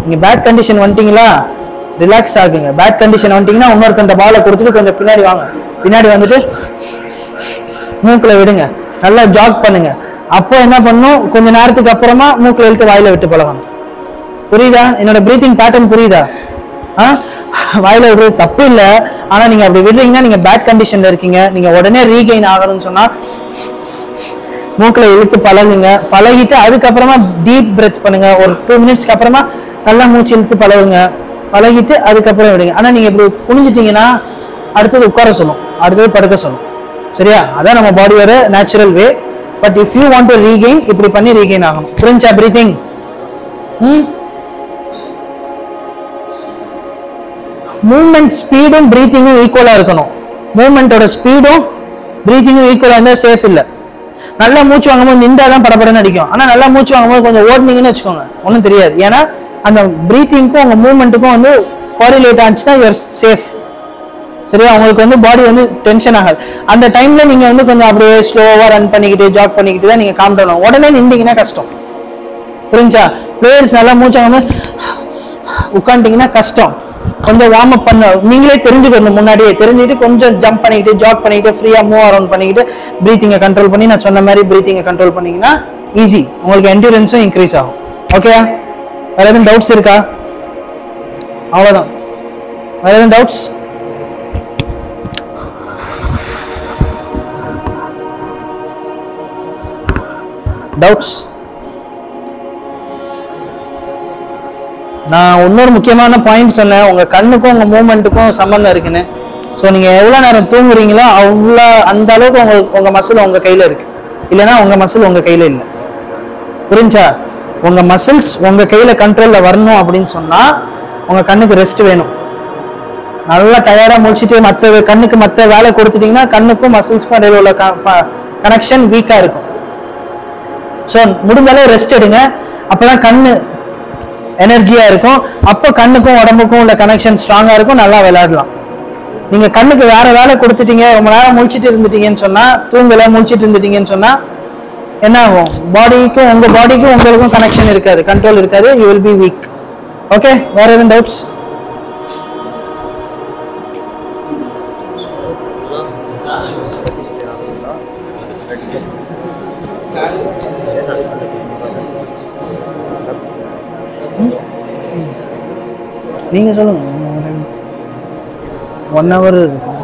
நீங்க பேட் கண்டிஷன் வந்துட்டீங்களா, ரிலாக்ஸ் ஆகுங்க. பேட் கண்டிஷன் வந்துட்டீங்கன்னா இன்னொருத்த பாலை கொடுத்துட்டு கொஞ்சம் பின்னாடி வாங்க, பின்னாடி வந்துட்டு மூக்குல விடுங்க, நல்லா ஜாக் பண்ணுங்க. அப்போ என்ன பண்ணும், கொஞ்ச நேரத்துக்கு அப்புறமா மூக்குல இழுத்து வாயில விட்டு பழகணும். புரியுதா? என்னோட பிரீத்திங் பேட்டர்ன் புரியுதா? வாயில விடுறது தப்பு இல்லை, ஆனா நீங்க அப்படி விடுறீங்கன்னா நீங்க பேட் கண்டிஷன்ல இருக்கீங்க. நீங்க உடனே ரீகெயின் ஆகணும்னு சொன்னா மூக்கில் இழுத்து பழகுங்க. பழகிட்டு அதுக்கப்புறமா டீப் பிரெத் பண்ணுங்க. ஒரு 2 மினிட்ஸ்க்கு அப்புறமா நல்லா மூச்சு இழுத்து பழகுங்க. பழகிட்டு அதுக்கப்புறம் விடுங்க. ஆனால் நீங்கள் இப்படி குனிஞ்சிட்டிங்கன்னா அடுத்தது உட்கார சொல்லும், அடுத்தது படுக்க சொல்லும். சரியா? அதான் நம்ம பாடியோட natural way. But if you want to regain, இப்படி பண்ணி ரீகெயின் ஆகணும். புரிஞ்சா? பிரீத்திங் மூவ்மெண்ட் ஸ்பீடும் பிரீத்திங்கும் ஈக்குவலா இருக்கணும். மூவ்மெண்டோட ஸ்பீடும் பிரீத்திங்கும் ஈக்குவலா இருந்தா சேஃப் இல்லை. நல்லா மூச்சு வாங்கும்போது நின்றாதான் படப்படன்னு அடிக்கும். ஆனா நல்லா மூச்சு வாங்கும்போது கொஞ்சம் ஓடுனீங்கன்னு வச்சுக்கோங்க, ஒன்றும் தெரியாது. ஏன்னா அந்த பிரீத்திங்க்கும் உங்க மூவ்மெண்ட்டுக்கும் வந்து கோரிலேட் ஆச்சுன்னா யூஆர் சேஃப். சரியா? உங்களுக்கு வந்து பாடி வந்து டென்ஷன் ஆகாது. அந்த டைம்ல நீங்க வந்து கொஞ்சம் அப்படியே ஸ்லோவா ரன் பண்ணிக்கிட்டு ஜாக் பண்ணிக்கிட்டு தான் நீங்க காம் டவுன் ஆகும். உடனே நின்றீங்கன்னா கஷ்டம். புரிஞ்சா? பிளேயர்ஸ் நல்லா மூச்சு வாங்கும்போது உட்காந்துட்டீங்கன்னா கஷ்டம். கொஞ்சம் வார்ம் அப் பண்ண நீங்களே தெரிஞ்சுக்கணும். முன்னாடியே தெரிஞ்சுக்கிட்டு கொஞ்சம் ஜம்ப் பண்ணிக்கிட்டு ஜாக் பண்ணிக்கிட்டு ஃப்ரீயா மூவ் அரவுண்ட் பண்ணிக்கிட்டு பிரீத்திங்கை கண்ட்ரோல் பண்ணி நான் சொன்ன மாதிரி பிரீத்திங்கை கண்ட்ரோல் பண்ணீங்கன்னா ஈஸி. உங்களுக்கு என்டூரன்ஸும் இன்க்ரீஸ் ஆகும். ஓகேயா? வேற எதுவும் டவுட்ஸ் இருக்கா? அவ்வளோதான். வேற எதுவும் டவுட்ஸ்? டவுட்ஸ்? நான் இன்னொரு முக்கியமான பாயிண்ட் சொன்னேன், உங்க கண்ணுக்கும் உங்க மூவ்மெண்ட்டுக்கும் சம்பந்தம் இருக்குன்னு. ஸோ நீங்க எவ்வளவு நேரம் தூங்குறீங்களோ அவ்வளோ அந்த அளவுக்கு உங்க மசில் உங்க கையில இருக்கு. இல்லைன்னா உங்க மசில் உங்க கையில இல்லை. புரிஞ்சா? உங்க மசில்ஸ் உங்க கையில கண்ட்ரோல்ல வரணும் அப்படின்னு சொன்னா உங்க கண்ணுக்கு ரெஸ்ட் வேணும். நல்லா டயர்டா முடிச்சுட்டு மற்ற வேலை கொடுத்துட்டீங்கன்னா கண்ணுக்கும் மசில்ஸ்க்கும் இடையில உள்ள கனெக்ஷன் வீக்கா இருக்கும். ஸோ முடிஞ்சாலும் ரெஸ்ட் எடுங்க. அப்பதான் கண்ணு எனர்ஜியா இருக்கும். அப்போ கண்ணுக்கும் உடம்புக்கும் உள்ள கனெக்ஷன் ஸ்ட்ராங்கா இருக்கும். நல்லா விளையாடலாம். நீங்க கண்ணுக்கு வேற வேலை கொடுத்துட்டீங்க, ரொம்ப நேரம் முழிச்சிட்டு இருந்துட்டீங்கன்னு சொன்னா, தூங்கல முழிச்சிட்டு இருந்துட்டீங்கன்னு சொன்னா என்ன ஆகும்? பாடிக்கும் உங்களுக்கும் கனெக்ஷன் இருக்காது, கண்ட்ரோல் இருக்காது. You will be week. Okay? வேற எதுவும் டவுட்ஸ்? நீங்க சொல்லுங்க. 1 hour இருக்கும்.